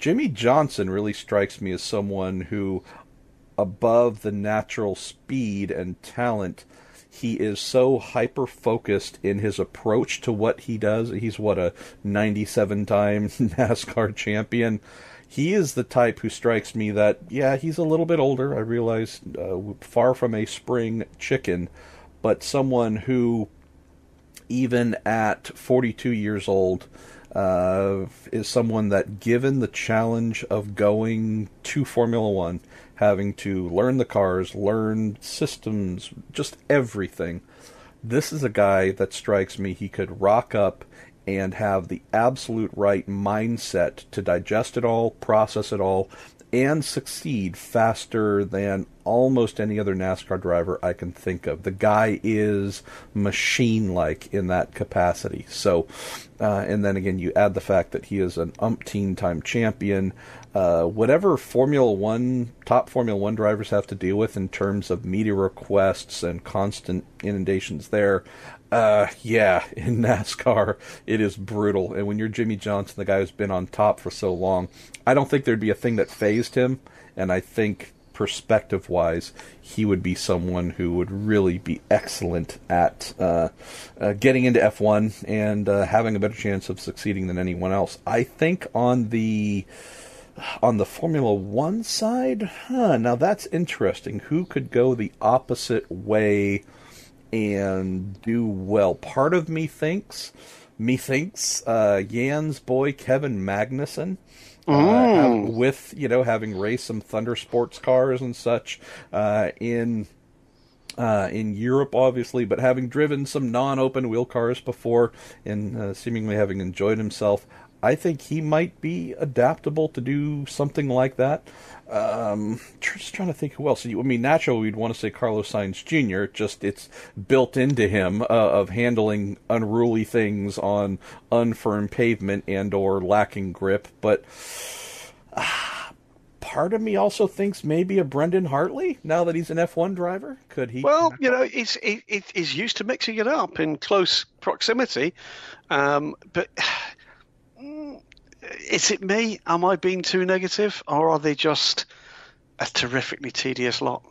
Jimmy Johnson really strikes me as someone who, above the natural speed and talent, he is so hyper-focused in his approach to what he does. He's, a 97-time NASCAR champion. He is the type who strikes me that, he's a little bit older, I realize, far from a spring chicken, but someone who, even at 42 years old, is someone that, given the challenge of going to Formula One, having to learn the cars, learn systems, just everything, this is a guy that strikes me. He could rock up and have the absolute right mindset to digest it all, process it all, and succeed faster than almost any other NASCAR driver I can think of. The guy is machine-like in that capacity. So, and then again, you add the fact that he is an umpteen-time champion. Whatever top Formula One drivers have to deal with in terms of media requests and constant inundations there, in NASCAR, it is brutal. And when you're Jimmy Johnson, the guy who's been on top for so long, I don't think there'd be a thing that fazed him. And I think, perspective-wise, he would be someone who would really be excellent at getting into F1 and having a better chance of succeeding than anyone else. I think on the Formula One side, now that's interesting. Who could go the opposite way and do well? Part of me thinks Jan's boy Kevin Magnussen, with having raced some Thunder Sports cars and such in Europe, obviously, but having driven some non-open wheel cars before and seemingly having enjoyed himself, I think he might be adaptable to do something like that. Just trying to think who else. Naturally, we'd want to say Carlos Sainz Jr. Just it's built into him of handling unruly things on unfirm pavement and or lacking grip. But part of me also thinks maybe a Brendan Hartley, now that he's an F1 driver. Could he? Well, he's used to mixing it up in close proximity, but. Is it me? Am I being too negative? Or are they just a terrifically tedious lot?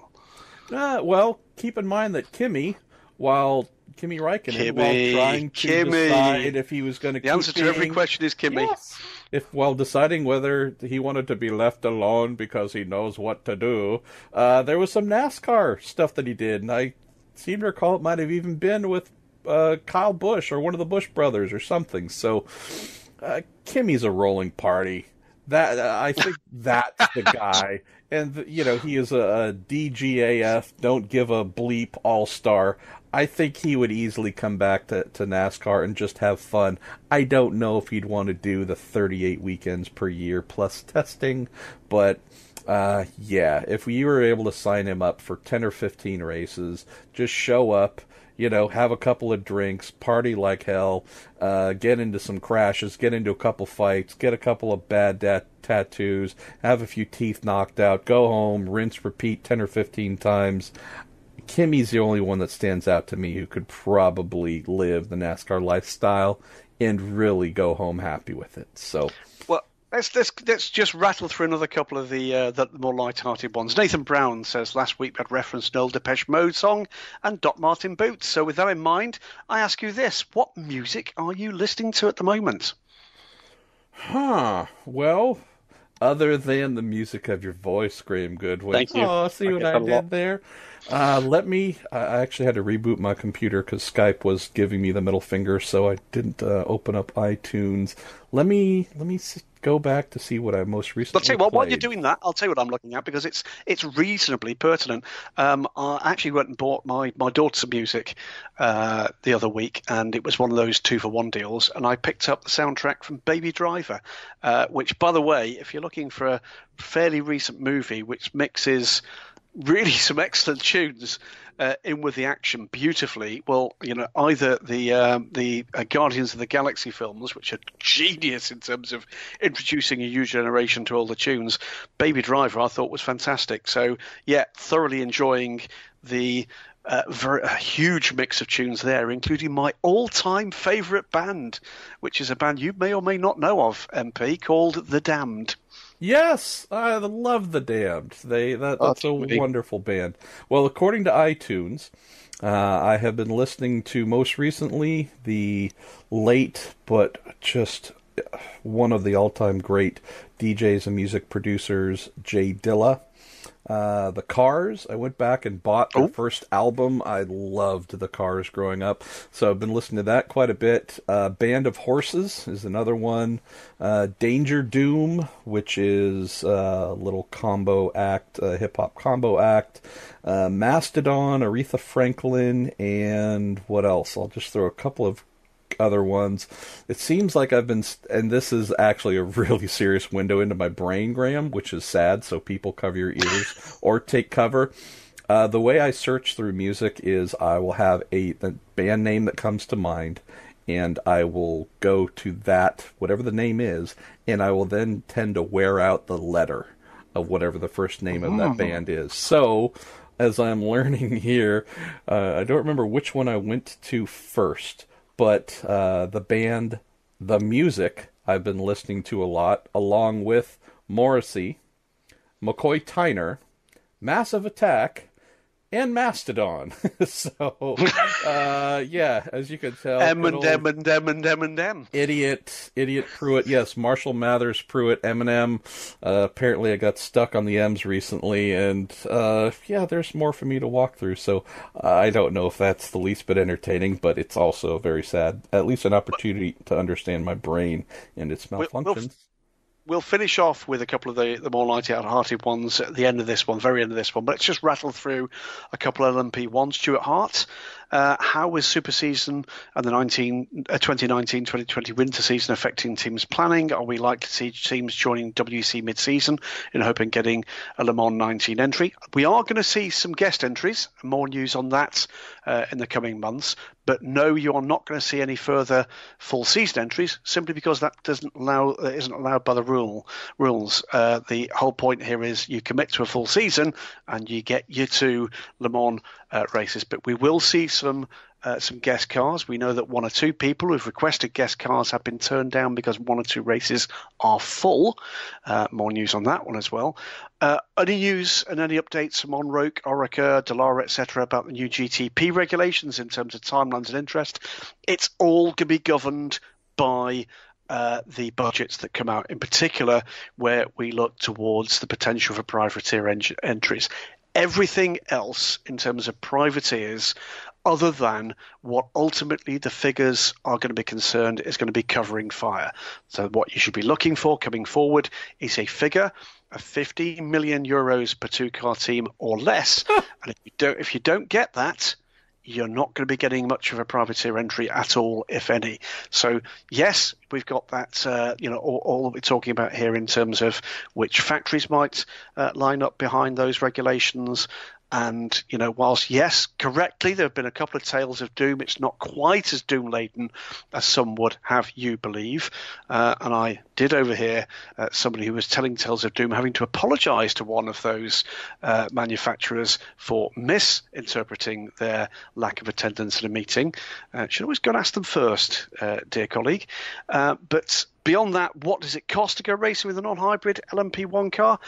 Well, keep in mind that Kimi Räikkönen, while trying to decide if he was going to keep the answer to every question is Kimi. Yes. While deciding whether he wanted to be left alone because he knows what to do, there was some NASCAR stuff that he did, and I seem to recall it might have even been with Kyle Busch or one of the Busch brothers or something. So Kimi's a rolling party. That I think that's the guy. And, he is a DGAF, don't give a bleep all-star. I think he would easily come back to NASCAR and just have fun. I don't know if he'd want to do the 38 weekends per year plus testing, but if we were able to sign him up for 10 or 15 races, just show up, have a couple of drinks, party like hell, get into some crashes, get into a couple fights, get a couple of bad tattoos, have a few teeth knocked out, go home, rinse, repeat 10 or 15 times. Kimi's the only one that stands out to me who could probably live the NASCAR lifestyle and really go home happy with it. So, well, let's just rattle through another couple of the more light-hearted ones. Nathan Brown says last week we had referenced an old Depeche Mode song and Doc Martin boots. So with that in mind, I ask you this: what music are you listening to at the moment? Well, other than the music of your voice, Graham Goodwin. Thank you. Oh, see what I did there? I actually had to reboot my computer because Skype was giving me the middle finger, so I didn't open up iTunes. Let me go back to see what I most recently played. While you're doing that, I'll tell you what I'm looking at because it's reasonably pertinent. I actually went and bought my daughter some music the other week, and it was one of those 2-for-1 deals, and I picked up the soundtrack from Baby Driver, which, by the way, if you're looking for a fairly recent movie which mixes really some excellent tunes in with the action beautifully, well, either the Guardians of the Galaxy films, which are genius in terms of introducing a new generation to all the tunes, Baby Driver I thought was fantastic. So yeah, thoroughly enjoying the a huge mix of tunes there, including my all-time favourite band, which is a band you may or may not know of, MP, called The Damned. Yes, I love The Damned. That's a wonderful band. Well, according to iTunes, I have been listening to most recently the late but just one of the all-time great DJs and music producers, Jay Dilla. The Cars, I went back and bought their first album. I loved the Cars growing up, so I've been listening to that quite a bit. Band of Horses is another one. Danger Doom, which is a little combo act, a hip-hop combo act. Mastodon, Aretha Franklin, and what else? I'll just throw a couple of other ones. It seems like I've been, and this is actually a really serious window into my brain, Graham, which is sad, so people cover your ears or take cover. The way I search through music is I will have the band name that comes to mind, and I will go to that, whatever the name is, and I will then tend to wear out the letter of whatever the first name of that band is. So, as I'm learning here, I don't remember which one I went to first, but the band, The Music, I've been listening to a lot, along with Morrissey, McCoy Tyner, Massive Attack, and Mastodon. So, yeah, as you can tell, Idiot Pruitt, yes, Marshall Mathers Pruitt, Eminem. Apparently, I got stuck on the M's recently, and yeah, there's more for me to walk through. So, I don't know if that's the least bit entertaining, but it's also very sad. At least an opportunity to understand my brain and its malfunctions. We'll finish off with a couple of the more light-hearted ones at the end of this one, very end of this one. But let's just rattle through a couple of LMP1s. Stuart Hart, how is Super Season and the 2019-2020 winter season affecting teams' planning? Are we likely to see teams joining WC mid-season in hope of getting a Le Mans 19 entry? We are going to see some guest entries, more news on that in the coming months. But no, you are not going to see any further full season entries, simply because that isn't allowed by the rules. The whole point here is you commit to a full season and you get your two Le Mans races. But we will see some guest cars. We know that one or two people who've requested guest cars have been turned down because one or two races are full. More news on that one as well. Any news and any updates from Roke, Orica, Dallara, etc. about the new GTP regulations in terms of timelines and interest? It's all going to be governed by the budgets that come out, in particular where we look towards the potential for privateer entries. Everything else in terms of privateers, other than what ultimately the figures are going to be concerned, is going to be covering fire. So what you should be looking for coming forward is a figure of 50 million euros per two-car team or less. And if you don't get that, you're not going to be getting much of a privateer entry at all, if any. So, yes, we've got that, all we're talking about here in terms of which factories might line up behind those regulations. And, whilst, yes, correctly, there have been a couple of tales of doom, it's not quite as doom-laden as some would have you believe. And I did overhear somebody who was telling tales of doom having to apologise to one of those manufacturers for misinterpreting their lack of attendance at a meeting. Should always go and ask them first, dear colleague. But beyond that, what does it cost to go racing with a non-hybrid LMP1 car?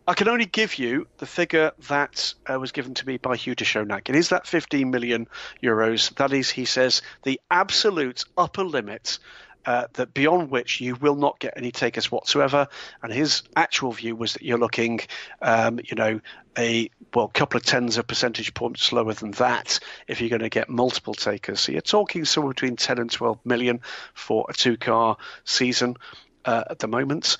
I can only give you the figure that was given to me by Hugh de Schonack. It is that 15 million euros. That is, he says, the absolute upper limit, that beyond which you will not get any takers whatsoever. And his actual view was that you're looking, a couple of tens of percentage points lower than that if you're going to get multiple takers. So you're talking somewhere between 10 and 12 million for a two-car season at the moment.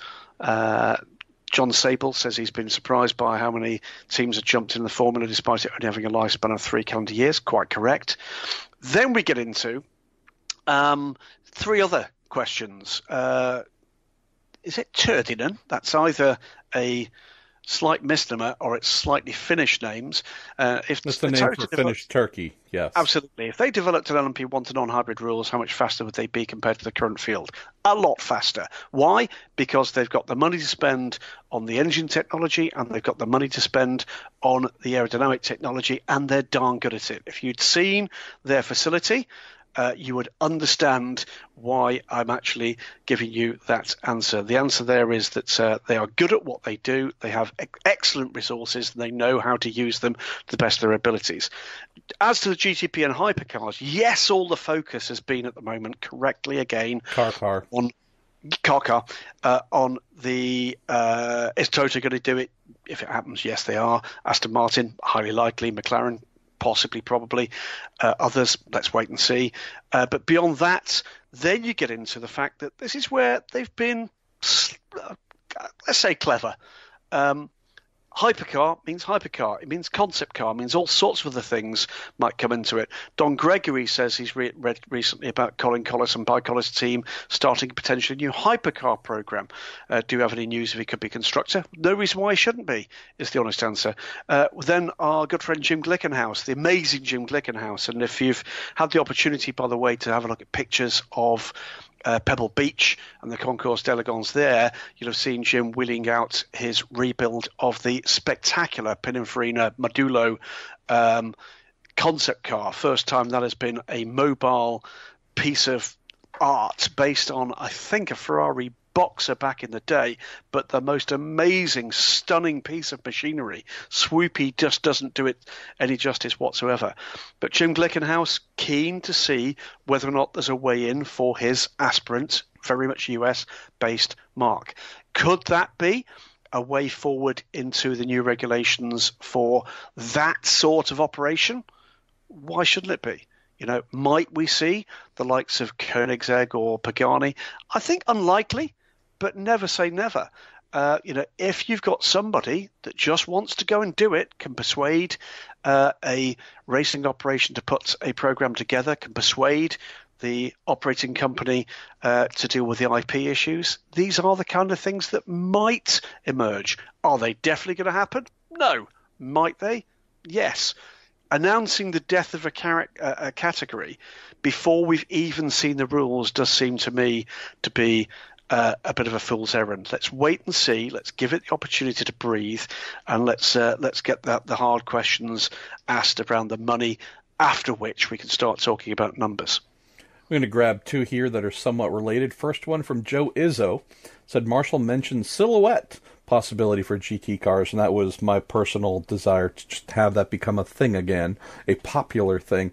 John Sable says he's been surprised by how many teams have jumped in the formula despite it only having a lifespan of 3 calendar years. Quite correct. Then we get into three other questions. Is it Turdinen? That's either a slight misnomer or it's slightly Finnish names. That's the name for Finnish turkey, yes. Absolutely. If they developed an LMP1 to non-hybrid rules, how much faster would they be compared to the current field? A lot faster. Why? Because they've got the money to spend on the engine technology and they've got the money to spend on the aerodynamic technology, and they're darn good at it. If you'd seen their facility, you would understand why I'm actually giving you that answer. The answer there is that they are good at what they do. They have excellent resources, and they know how to use them to the best of their abilities. As to the GTP and hypercars, yes, all the focus has been at the moment, correctly again, on the is Toto going to do it If it happens, yes, they are. Aston Martin, highly likely. McLaren, possibly, probably. Others, let's wait and see. But beyond that, then you get into the fact that this is where they've been, let's say, clever. Hypercar means hypercar. It means concept car. It means all sorts of other things might come into it. Don Gregory says he's read recently about Colin Collis and Collis' team starting potentially a new hypercar program. Do you have any news if he could be constructor? No reason why he shouldn't be, is the honest answer. Then our good friend Jim Glickenhaus, the amazing Jim Glickenhaus. And if you've had the opportunity, by the way, to have a look at pictures of Pebble Beach and the Concours d'Elegance there, you'll have seen Jim wheeling out his rebuild of the spectacular Pininfarina Modulo concept car. First time that has been a mobile piece of art based on, I think, a Ferrari Boxer back in the day, but the most amazing, stunning piece of machinery. Swoopy just doesn't do it any justice whatsoever. But Jim Glickenhaus, keen to see whether or not there's a way in for his aspirant, very much US-based Mark. Could that be a way forward into the new regulations for that sort of operation? Why shouldn't it be? You know, might we see the likes of Koenigsegg or Pagani? I think unlikely, but never say never. If you've got somebody that just wants to go and do it, can persuade a racing operation to put a program together, can persuade the operating company to deal with the IP issues, these are the kind of things that might emerge. Are they definitely going to happen? No. Might they? Yes. Announcing the death of a category before we've even seen the rules does seem to me to be a bit of a fool's errand. Let's wait and see. Let's give it the opportunity to breathe, and let's get the hard questions asked around the money, after which we can start talking about numbers. I'm going to grab two here that are somewhat related. First one from Joe Izzo. Said Marshall mentioned silhouette possibility for GT cars, and that was my personal desire to just have that become a thing again, a popular thing.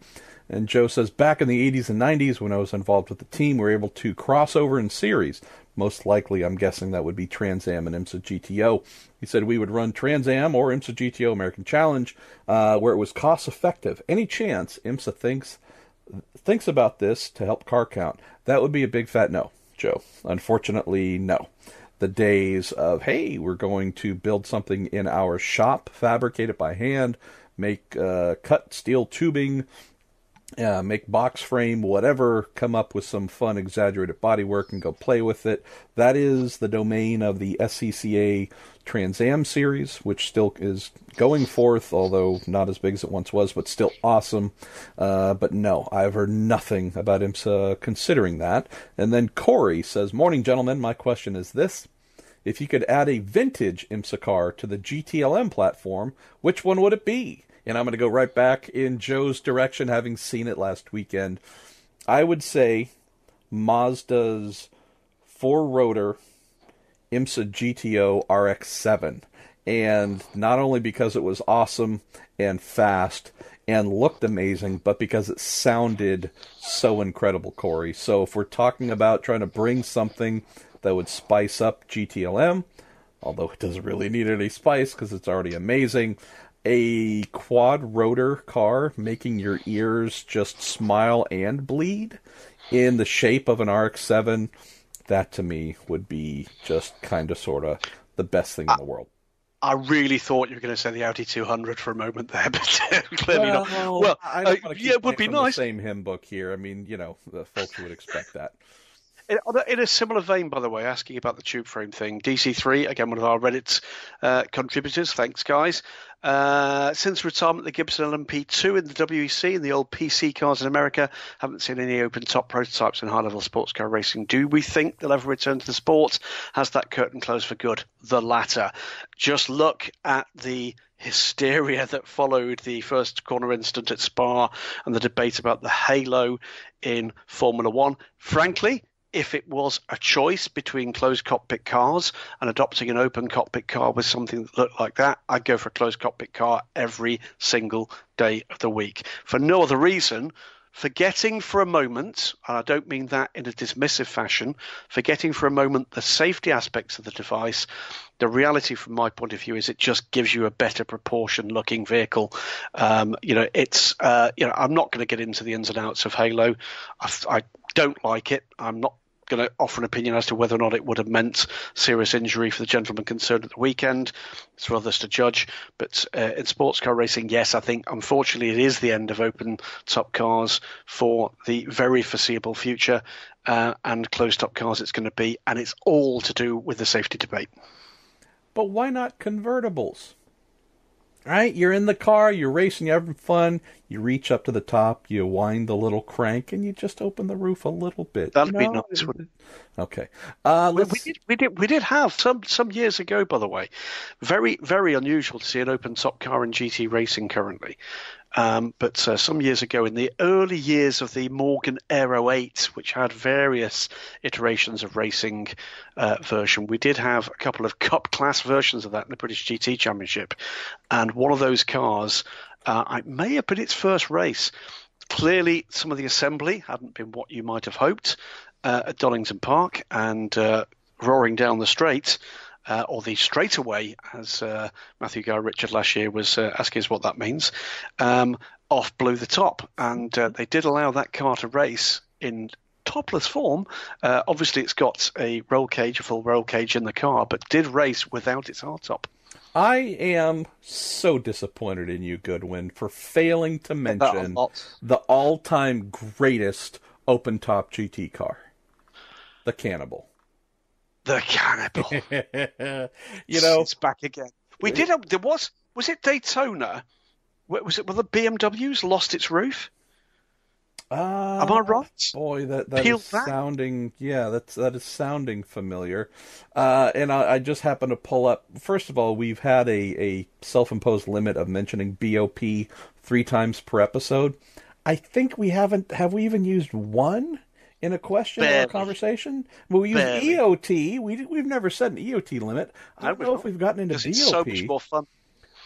And Joe says, back in the 80s and 90s when I was involved with the team, we were able to cross over in series. Most likely, I'm guessing that would be Trans Am and IMSA GTO. He said we would run Trans Am or IMSA GTO American Challenge where it was cost effective. Any chance IMSA thinks about this to help car count? That would be a big fat no, Joe. Unfortunately, no. The days of, hey, we're going to build something in our shop, fabricate it by hand, make cut steel tubing, make box frame, whatever, come up with some fun exaggerated bodywork and go play with it. That is the domain of the SCCA Trans Am series, which still is going forth, although not as big as it once was, but still awesome. But no, I've heard nothing about IMSA considering that. And then Corey says, morning, gentlemen. My question is this. If you could add a vintage IMSA car to the GTLM platform, which one would it be? And I'm going to go right back in Joe's direction, having seen it last weekend. I would say Mazda's 4-rotor IMSA GTO RX-7. And not only because it was awesome and fast and looked amazing, but because it sounded so incredible, Corey. So if we're talking about trying to bring something that would spice up GTLM, although it doesn't really need any spice because it's already amazing, a quad-rotor car making your ears just smile and bleed in the shape of an RX-7, that to me would be just kind of sort of the best thing in the world. I really thought you were going to say the Audi 200 for a moment there, but clearly not. Well, it would be nice. The same hymn book here. I mean, the folks would expect that. In a similar vein, by the way, asking about the tube frame thing, DC3, again, one of our Reddit contributors, thanks, guys. Since retirement, the Gibson LMP2 in the WEC and the old PC cars in America, haven't seen any open-top prototypes in high-level sports car racing. Do we think they'll ever return to the sport? Has that curtain closed for good? The latter. Just look at the hysteria that followed the first corner incident at Spa and the debate about the halo in Formula One. Frankly, if it was a choice between closed cockpit cars and adopting an open cockpit car with something that looked like that, I'd go for a closed cockpit car every single day of the week. For no other reason forgetting for a moment, and I don't mean that in a dismissive fashion, forgetting for a moment the safety aspects of the device, the reality from my point of view is it just gives you a better proportion looking vehicle. I'm not going to get into the ins and outs of Halo. I don't like it. I'm not going to offer an opinion as to whether or not it would have meant serious injury for the gentleman concerned at the weekend. It's for others to judge. But in sports car racing, yes, I think unfortunately it is the end of open top cars for the very foreseeable future, and closed top cars it's going to be, and it's all to do with the safety debate. But why not convertibles? Right? You're in the car, you're racing, you're having fun, you reach up to the top, you wind the little crank, and you just open the roof a little bit. That'd be nice, wouldn't it? Okay. We did have some years ago, by the way, very, very unusual to see an open top car in GT racing currently. But some years ago, in the early years of the Morgan Aero 8, which had various iterations of racing version, we did have a couple of Cup class versions of that in the British GT Championship. And one of those cars, it may have been its first race. Clearly, some of the assembly hadn't been what you might have hoped at Donington Park, and roaring down the straight, or the straightaway, as Matthew Guy Richard last year was asking us what that means, off blew the top. And they did allow that car to race in topless form. Obviously, it's got a full roll cage in the car, but did race without its hardtop. I am so disappointed in you, Goodwin, for failing to mention the all-time greatest open-top GT car, the Cannibal. The Cannibal. It's back again. We did. Was it Daytona? Was it where the BMWs lost its roof? Am I right? Boy, that is sounding. Yeah, that is sounding familiar. And I just happened to pull up. First of all, we've had a self-imposed limit of mentioning BOP 3 times per episode. I think we haven't. Have we even used one in a question or a conversation? Well, we use EOT. We've never said an EOT limit. I don't know if we've gotten into BOP. It's so much more fun.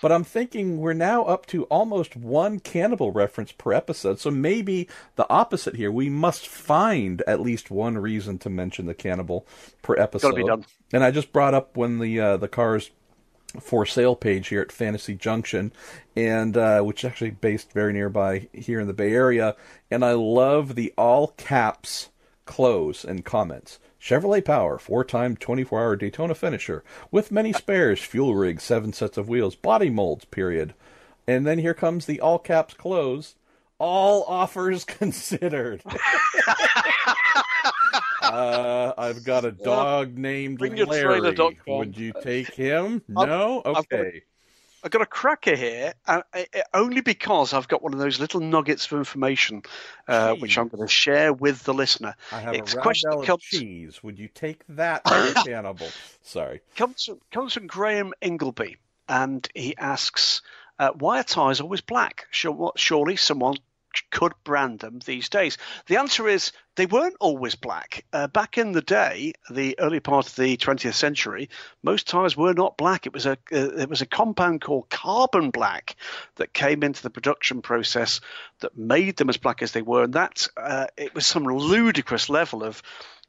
But I'm thinking we're now up to almost one Cannibal reference per episode. So maybe the opposite here. We must find at least one reason to mention the Cannibal per episode. Gotta be done. And I just brought up when the car's for sale page here at Fantasy Junction, and which is actually based very nearby here in the Bay Area. And I love the all caps close and comments. Chevrolet Power, 4-time 24-hour Daytona finisher, with many spares, fuel rig, 7 sets of wheels, body molds, period. And then here comes the all caps close, all offers considered. I've got a dog named Larry. Would you take him? No? Okay. I've got a cracker here, only because I've got one of those little nuggets of information, which I'm going to share with the listener. I have a roundel of cheese. Would you take that to the Cannibal? Sorry. Comes from Graham Ingleby, and he asks, why are tyres always black? Surely someone could brand them these days. The answer is they weren't always black. Back in the day, the early part of the 20th century, most tyres were not black. It was a compound called carbon black that came into the production process that made them as black as they were, and that it was some ludicrous level of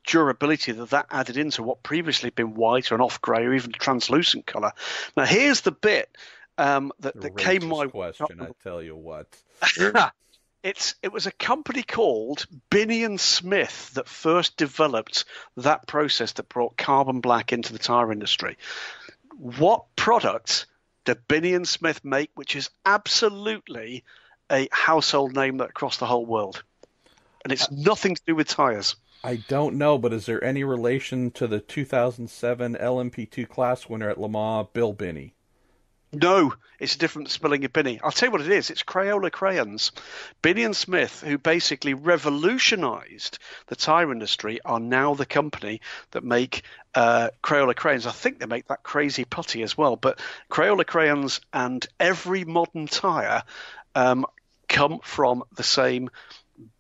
durability that added into what previously had been white or an off-grey or even translucent colour. Now, here's the bit that came my question. I tell you what. It was a company called Binney and Smith that first developed that process that brought carbon black into the tyre industry. What product did Binney and Smith make, which is absolutely a household name across the whole world? And it's nothing to do with tyres. I don't know, but is there any relation to the 2007 LMP2 class winner at Le Mans, Bill Binney? No, it's a different spelling of Binney. I'll tell you what it is. It's Crayola crayons. Binney and Smith, who basically revolutionized the tyre industry, are now the company that make Crayola crayons. I think they make that crazy putty as well. But Crayola crayons and every modern tyre come from the same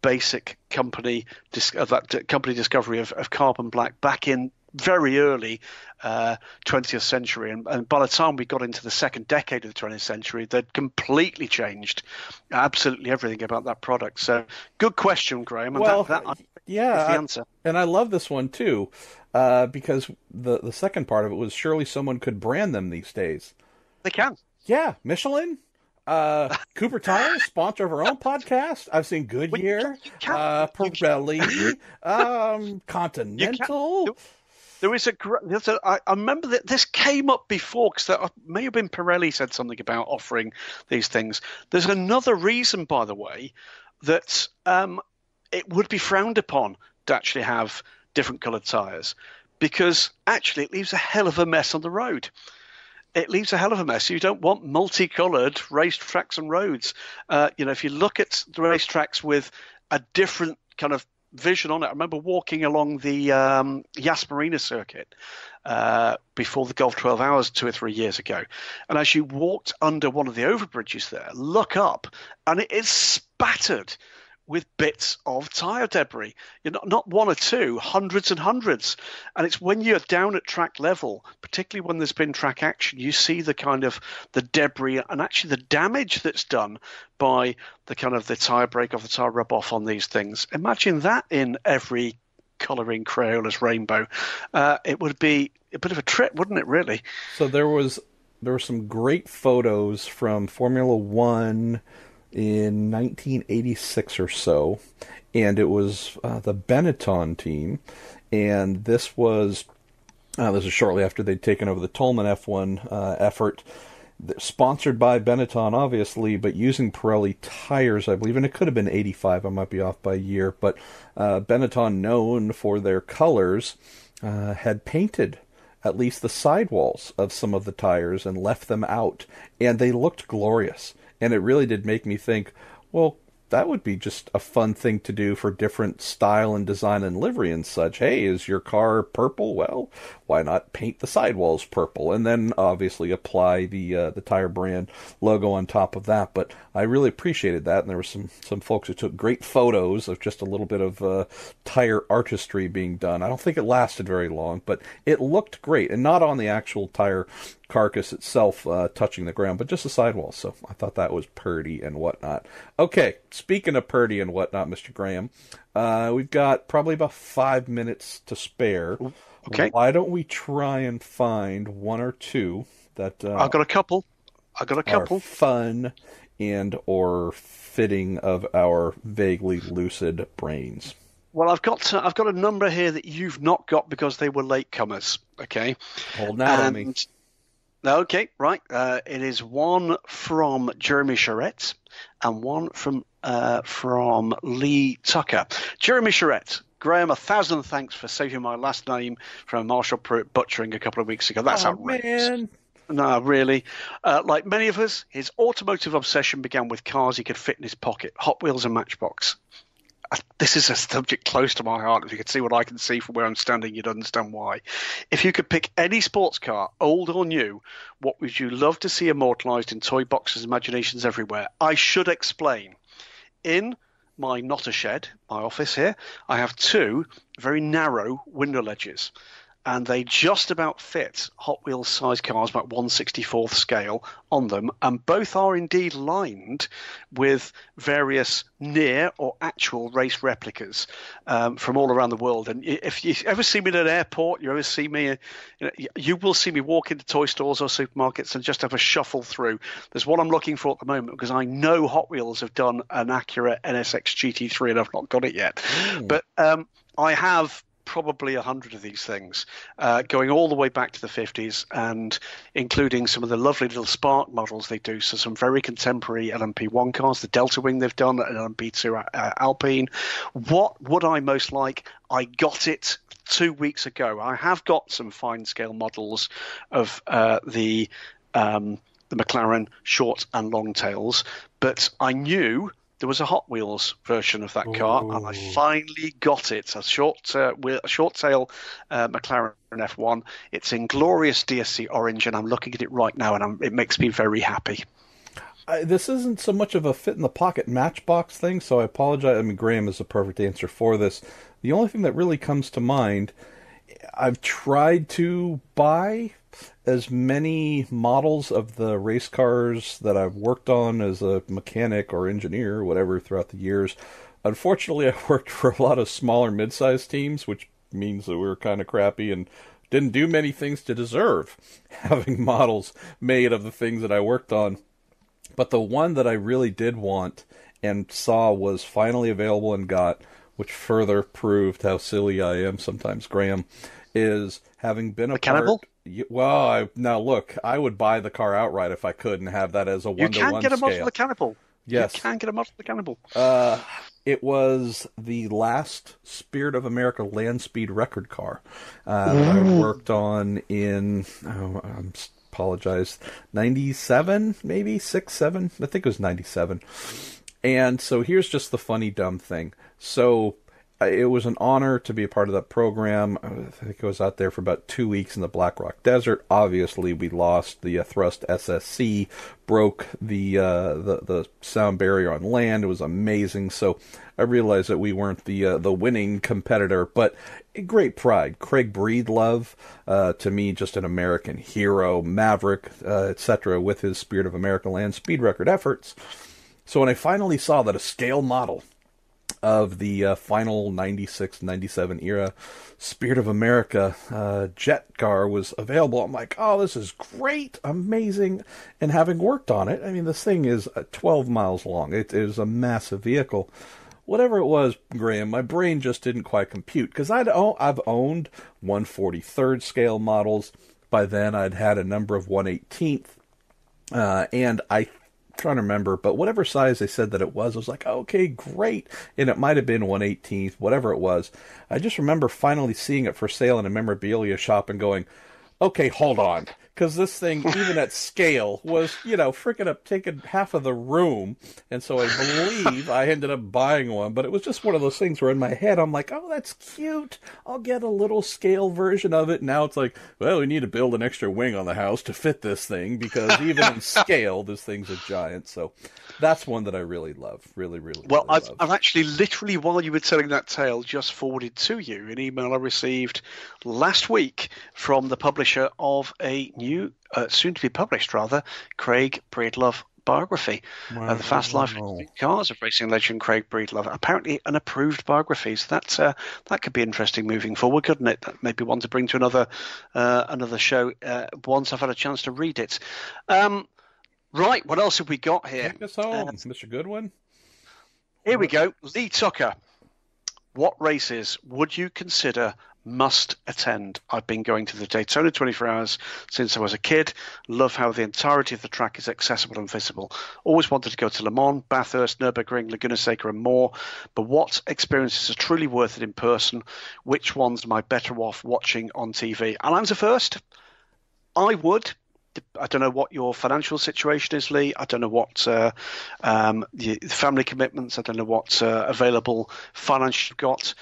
basic company discovery of carbon black back in very early 20th century, and by the time we got into the second decade of the 20th century, they'd completely changed absolutely everything about that product. So, good question, Graham. And that is the answer. And I love this one too, because the second part of it was surely someone could brand them these days. They can. Yeah, Michelin. Cooper Tires, sponsor of our own podcast. I've seen Goodyear, Pirelli, Continental. There is I remember that this came up before, because there may have been Pirelli said something about offering these things. There's another reason, by the way, that it would be frowned upon to actually have different coloured tyres, because actually it leaves a hell of a mess on the road. It leaves a hell of a mess. You don't want multicoloured racetracks and roads. If you look at the racetracks with a different kind of vision on it. I remember walking along the Yas Marina circuit before the Golf 12 Hours 2 or 3 years ago. And as you walked under one of the overbridges there, look up, and it is spattered with bits of tyre debris. You're not one or two, hundreds and hundreds. And it's when you're down at track level, particularly when there's been track action, you see the kind of the debris and actually the damage that's done by the kind of the tyre break off, the tyre rub off on these things. Imagine that in every colouring Crayola's rainbow. It would be a bit of a trip, wouldn't it, really? So there were some great photos from Formula One in 1986 or so, and it was the Benetton team, and this was shortly after they'd taken over the Toleman F1 effort, sponsored by Benetton, obviously, but using Pirelli tires, I believe, and it could have been 85, I might be off by a year, but Benetton, known for their colors, had painted at least the sidewalls of some of the tires and left them out, and they looked glorious. And it really did make me think, well, that would be just a fun thing to do for different style and design and livery and such. Hey, is your car purple? Well, why not paint the sidewalls purple? And then obviously apply the tire brand logo on top of that. But I really appreciated that. And there were some folks who took great photos of just a little bit of tire artistry being done. I don't think it lasted very long, but it looked great. And not on the actual tire carcass itself touching the ground, but just the sidewall. So I thought that was purdy and whatnot. Okay, speaking of purdy and whatnot, Mr. Graham, we've got probably about 5 minutes to spare. Okay. Why don't we try and find one or two that I've got a couple. Are fun and or fitting of our vaguely lucid brains. Well, I've got a number here that you've not got because they were latecomers. Okay. Hold out on me. Okay, right. It is one from Jeremy Charette and one from Lee Tucker. Jeremy Charette. Graham, 1,000 thanks for saving my last name from Marshall Pruitt butchering a couple of weeks ago. That's outrageous. Man. No, really. Like many of us, his automotive obsession began with cars he could fit in his pocket, Hot Wheels and Matchbox. This is a subject close to my heart. If you could see what I can see from where I'm standing, you'd understand why. If you could pick any sports car, old or new, what would you love to see immortalised in toy boxes, imaginations everywhere? I should explain. In my not a shed, my office here, I have two very narrow window ledges, and they just about fit Hot Wheels size cars, about 1/64th scale on them, and both are indeed lined with various near or actual race replicas from all around the world. And if you ever see me at an airport, you ever see me, you will see me walk into toy stores or supermarkets and just have a shuffle through. There's what I'm looking for at the moment because I know Hot Wheels have done an Acura NSX GT3 and I've not got it yet. But I have probably 100 of these things, going all the way back to the 50s and including some of the lovely little Spark models they do. So some very contemporary LMP1 cars, the Delta Wing they've done, an LMP2 Alpine. What would I most like? I got it 2 weeks ago. I have got some fine scale models of the McLaren short and long tails, but I knew there was a Hot Wheels version of that car, and I finally got it. A short tail McLaren F1. It's in glorious DSC orange, and I'm looking at it right now, and it makes me very happy. This isn't so much of a fit-in-the-pocket Matchbox thing, so I apologize. I mean, Graham is the perfect answer for this. The only thing that really comes to mind I've tried to buy as many models of the race cars that I've worked on as a mechanic or engineer or whatever throughout the years. Unfortunately, I worked for a lot of smaller mid-sized teams, which means that we were kind of crappy and didn't do many things to deserve having models made of the things that I worked on. But the one that I really did want and saw was finally available and got, which further proved how silly I am sometimes, Graham, is having been a Mechanical? part. Well, now look, I would buy the car outright if I could and have that as a one-to-one scale. You can get a model mechanical. Yes. You can get a model mechanical. It was the last Spirit of America land speed record car that I worked on in, I apologize, 97, maybe, 6, 7? I think it was 97. And so here's just the funny, dumb thing. So it was an honor to be a part of that program. I think I was out there for about 2 weeks in the Black Rock Desert. Obviously, we lost. The thrust SSC broke the sound barrier on land. It was amazing. So I realized that we weren't the winning competitor, but great pride. Craig Breedlove, to me, just an American hero, maverick, etc., with his Spirit of America land speed record efforts. So when I finally saw that a scale model of the final 96, 97 era Spirit of America jet car was available, I'm like, oh, this is great, amazing. And having worked on it, I mean, this thing is 12 miles long. It is a massive vehicle. Whatever it was, Graham, my brain just didn't quite compute, because I've owned 1/43rd scale models. By then, I'd had a number of 1/18th, and I'm trying to remember, but whatever size they said that it was, I was like, okay, great. And it might have been 1/18th, whatever it was. I just remember finally seeing it for sale in a memorabilia shop and going, okay, hold on. Because this thing, even at scale, was, freaking up taking half of the room. And so I believe I ended up buying one. But it was just one of those things where in my head, I'm like, oh, that's cute. I'll get a little scale version of it. Now it's like, well, we need to build an extra wing on the house to fit this thing. Because even in scale, this thing's a giant. So that's one that I really love. Really, really, well, really I've actually literally, while you were telling that tale, just forwarded to you an email I received last week from the publisher of a new, soon to be published rather, Craig Breedlove biography. The Fast Life of Cars of Racing legend Craig Breedlove. Apparently an approved biography. So that could be interesting moving forward, couldn't it? That maybe one to bring to another show once I've had a chance to read it. Right, what else have we got here? Take us home, Mr. Goodwin. Here we go. Lee Tucker. What races would you consider must attend? I've been going to the Daytona 24 Hours since I was a kid. Love how the entirety of the track is accessible and visible. Always wanted to go to Le Mans, Bathurst, Nürburgring, Laguna Seca and more. But what experiences are truly worth it in person? Which ones am I better off watching on TV? I'll answer first. I don't know what your financial situation is, Lee. I don't know what the family commitments. I don't know what available finance you've got.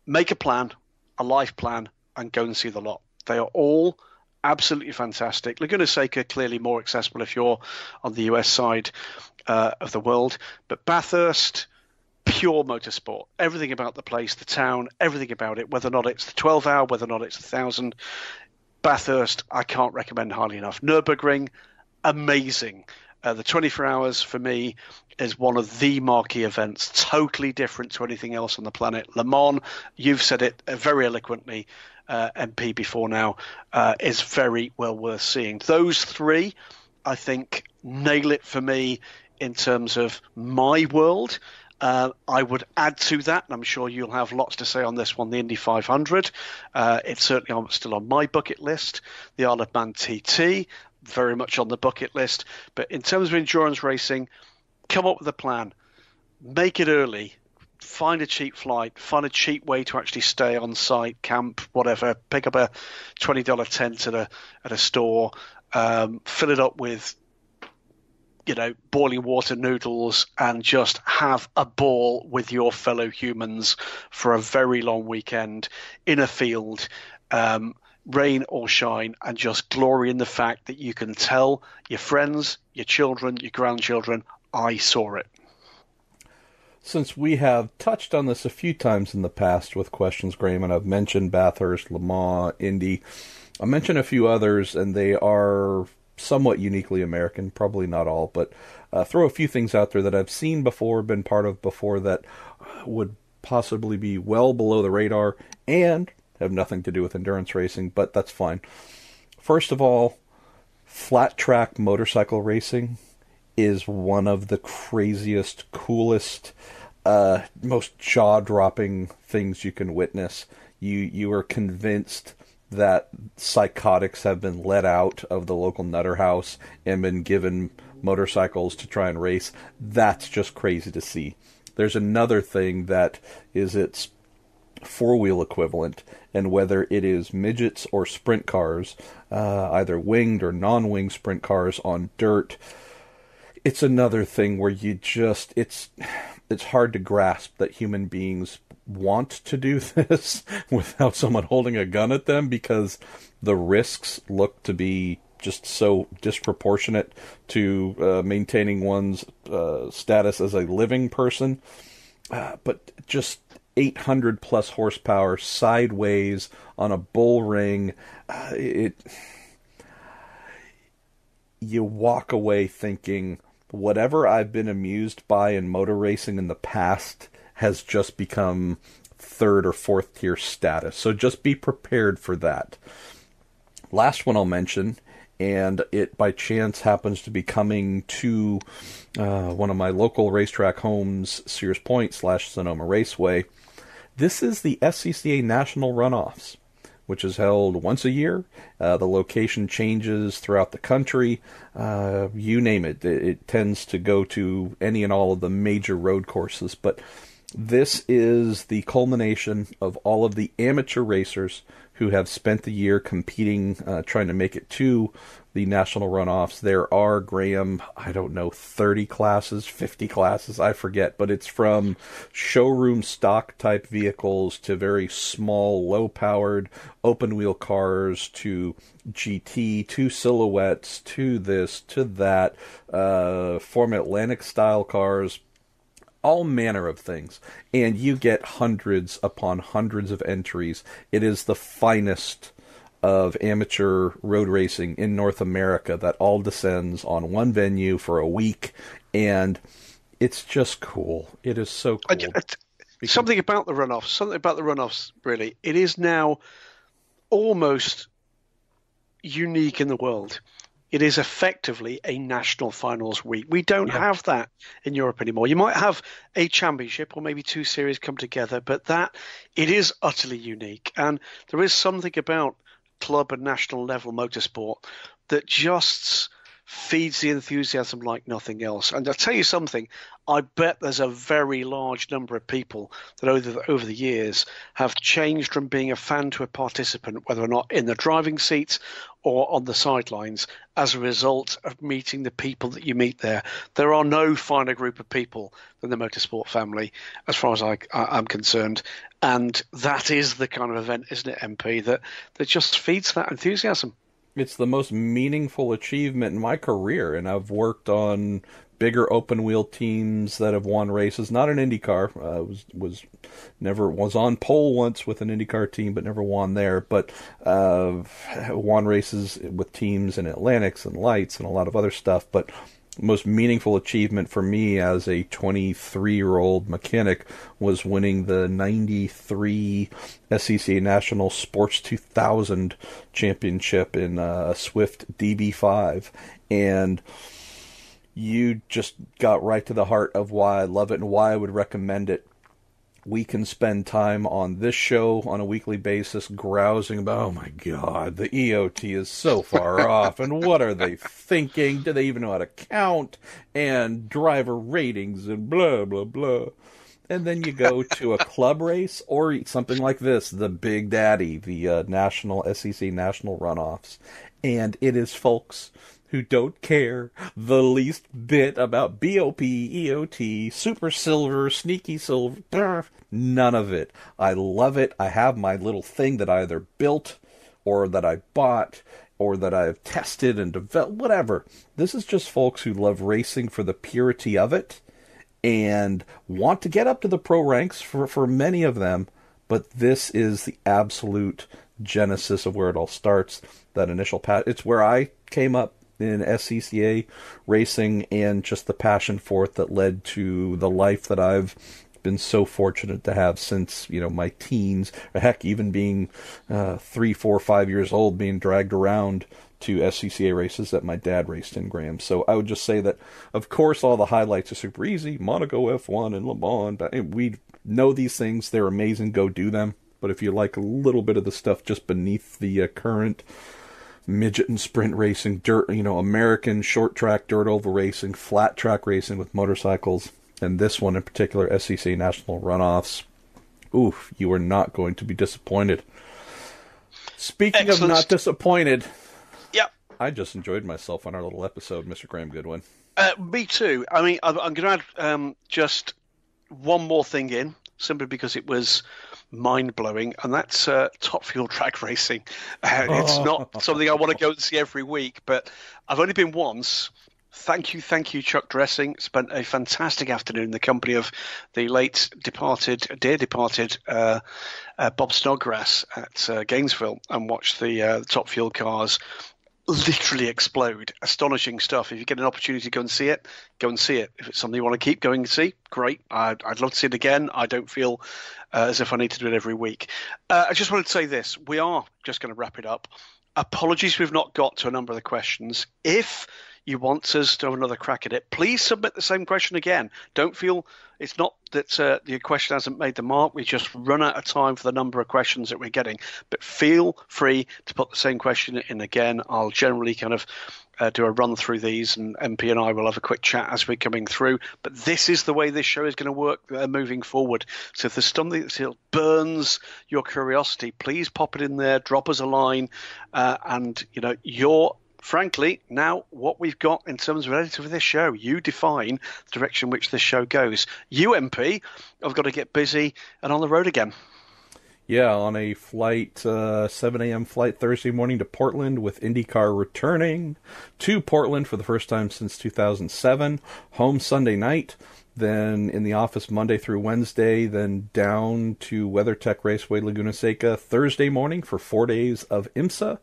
Make a plan, a life plan, and go and see the lot. They are all absolutely fantastic. Laguna Seca clearly more accessible if you're on the US side of the world. But Bathurst, pure motorsport. Everything about the place, the town, everything about it, whether or not it's the 12-hour, whether or not it's the 1,000. Bathurst, I can't recommend highly enough. Nürburgring, amazing. The 24 Hours, for me, is one of the marquee events, totally different to anything else on the planet. Le Mans, you've said it very eloquently, MP before now, is very well worth seeing. Those three, I think, nail it for me in terms of my world. I would add to that, and I'm sure you'll have lots to say on this one, the Indy 500. It's certainly still on my bucket list. The Isle of Man TT, very much on the bucket list. But in terms of endurance racing, come up with a plan. Make it early. Find a cheap flight. Find a cheap way to actually stay on site, camp, whatever. Pick up a $20 tent at a store. Fill it up with boiling water noodles, and just have a ball with your fellow humans for a very long weekend in a field, rain or shine, and just glory in the fact that you can tell your friends, your children, your grandchildren, I saw it. since we have touched on this a few times in the past with questions, Graham, and I've mentioned Bathurst, Le Mans, Indy, I'll mention a few others, and they are somewhat uniquely American, probably not all, but throw a few things out there that I've seen before, been part of before, that would possibly be well below the radar and have nothing to do with endurance racing, but that's fine. First of all, flat track motorcycle racing is one of the craziest, coolest, most jaw-dropping things you can witness. You are convinced that psychotics have been let out of the local nutter house and been given motorcycles to try and race. That's just crazy to see. There's another thing that is its four-wheel equivalent, and whether it is midgets or sprint cars, either winged or non-winged sprint cars on dirt, it's another thing where it's hard to grasp that human beings want to do this without someone holding a gun at them, because the risks look to be just so disproportionate to maintaining one's status as a living person. But just 800 plus horsepower sideways on a bull ring, you walk away thinking, whatever I've been amused by in motor racing in the past has just become third or fourth tier status. So just be prepared for that. Last one I'll mention, and it by chance happens to be coming to one of my local racetrack homes, Sears Point / Sonoma Raceway. This is the SCCA National Runoffs, which is held once a year. The location changes throughout the country. You name it. It tends to go to any and all of the major road courses. But this is the culmination of all of the amateur racers who have spent the year competing, trying to make it to the national runoffs. There are, Graham, 30 classes, 50 classes, I forget, but it's from showroom stock type vehicles to very small, low-powered open-wheel cars to GT, to silhouettes, to this, to that, Formula Atlantic-style cars, all manner of things. And you get hundreds upon hundreds of entries. It is the finest of amateur road racing in North America that all descends on one venue for a week, and it's just cool. It is so cool. Something about the runoffs, really. It is now almost unique in the world. It is effectively a national finals week. We don't have that in Europe anymore. You might have a championship or maybe two series come together, but it is utterly unique. And there is something about club and national level motorsport that just feeds the enthusiasm like nothing else. And I'll tell you something, I bet there's a very large number of people that over the years have changed from being a fan to a participant, whether or not in the driving seats or on the sidelines, as a result of meeting the people that you meet there. There are no finer group of people than the motorsport family, as far as I'm concerned. And that is the kind of event, isn't it, MP, that just feeds that enthusiasm. It's the most meaningful achievement in my career, and I've worked on bigger open wheel teams that have won races. Not an IndyCar. Was on pole once with an IndyCar team, but never won there. But won races with teams in Atlantics and Lights and a lot of other stuff. But most meaningful achievement for me as a 23-year-old mechanic was winning the 93 SCCA National Sports 2000 Championship in a Swift DB5. And you just got right to the heart of why I love it and why I would recommend it. We can spend time on this show on a weekly basis grousing about, oh my God, the EOT is so far off, and what are they thinking? Do they even know how to count? And driver ratings and blah, blah, blah. And then you go to a club race or something like this, the Big Daddy, the national SEC National Runoffs. And it is folks who don't care the least bit about BOP, EOT, Super Silver, Sneaky Silver, none of it. I love it. I have my little thing that I either built or that I bought or that I've tested and developed, whatever. This is just folks who love racing for the purity of it and want to get up to the pro ranks for many of them. But this is the absolute genesis of where it all starts. That initial it's where I came up in SCCA racing, and just the passion for it that led to the life that I've been so fortunate to have since, my teens. Heck, even being 3, 4, 5 years old, being dragged around to SCCA races that my dad raced in, Graham. So I would just say that, of course, all the highlights are super easy. Monaco F1 and Le Mans. We know these things. They're amazing. Go do them. But if you like a little bit of the stuff just beneath the current, midget and sprint racing, dirt, American short track dirt oval racing, flat track racing with motorcycles, and this one in particular, SCCA National Runoffs, oof, you are not going to be disappointed. Speaking Excellent. Of not disappointed, I just enjoyed myself on our little episode, Mr. Graham Goodwin. Me too. I mean, I'm going to add just one more thing in, simply because it was mind-blowing, and that's Top Fuel drag racing. It's not something I want to go and see every week, but I've only been once. Thank you, Chuck Dressing. Spent a fantastic afternoon in the company of the dear departed Bob Snodgrass at Gainesville, and watched the Top Fuel cars literally explode. Astonishing stuff. If you get an opportunity to go and see it, go and see it. If it's something you want to keep going to see, great. I'd love to see it again. I don't feel as if I need to do it every week. I just wanted to say this. We are just going to wrap it up. Apologies we've not got to a number of the questions. If you want us to have another crack at it, please submit the same question again. Don't feel it's not that your question hasn't made the mark. We just run out of time for the number of questions that we're getting. But feel free to put the same question in again. I'll generally kind of do a run through these, and MP and I will have a quick chat as we're coming through. But this is the way this show is going to work moving forward. So if there's something that still burns your curiosity, please pop it in there, drop us a line, and you're frankly, now what we've got in terms of editor for this show, you define the direction in which this show goes. You, MP, have got to get busy and on the road again. Yeah, on a flight, 7 a.m. flight Thursday morning to Portland, with IndyCar returning to Portland for the first time since 2007. Home Sunday night, then in the office Monday through Wednesday, then down to WeatherTech Raceway Laguna Seca Thursday morning for 4 days of IMSA.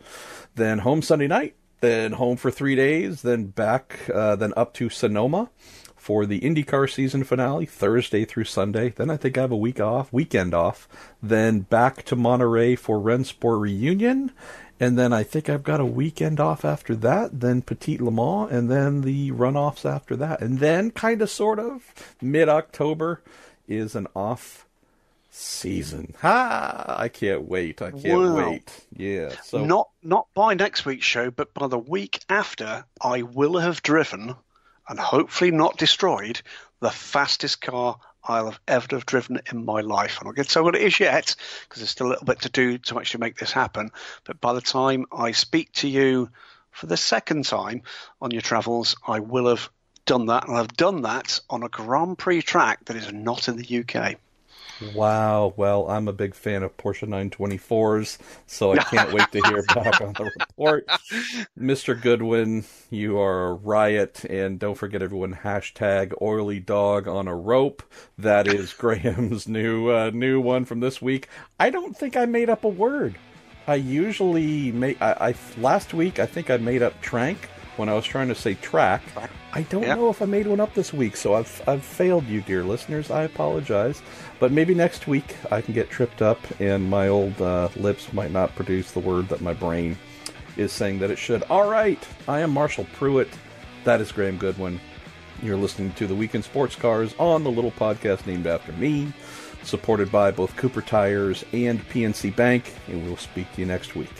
Then home Sunday night, then home for 3 days, then back, then up to Sonoma for the IndyCar season finale, Thursday through Sunday. Then I think I have a weekend off. Then back to Monterey for Rennsport reunion. And then I think I've got a weekend off after that. Then Petit Le Mans, and then the runoffs after that. And then kind of sort of mid-October is an off season. I can't wait. I can't wait. Yeah. So not by next week's show, but by the week after, I will have driven and hopefully not destroyed the fastest car I'll have ever have driven in my life. I'm not going to tell what it is yet, because there's still a little bit to do to actually make this happen. But by the time I speak to you for the second time on your travels, I will have done that. And I've done that on a Grand Prix track that is not in the UK. Wow. Well, I'm a big fan of Porsche 924s, so I can't wait to hear back on the report. Mr. Goodwin, you are a riot, and don't forget, everyone, hashtag oily dog on a rope. That is Graham's new one from this week. I don't think I made up a word. I usually make, last week I think I made up trank when I was trying to say track. I don't know if I made one up this week, so I've failed you, dear listeners. I apologize. But maybe next week I can get tripped up and my old lips might not produce the word that my brain is saying that it should. All right, I am Marshall Pruitt. That is Graham Goodwin. You're listening to The Week in Sports Cars on the little podcast named after me, supported by both Cooper Tires and PNC Bank, and we'll speak to you next week.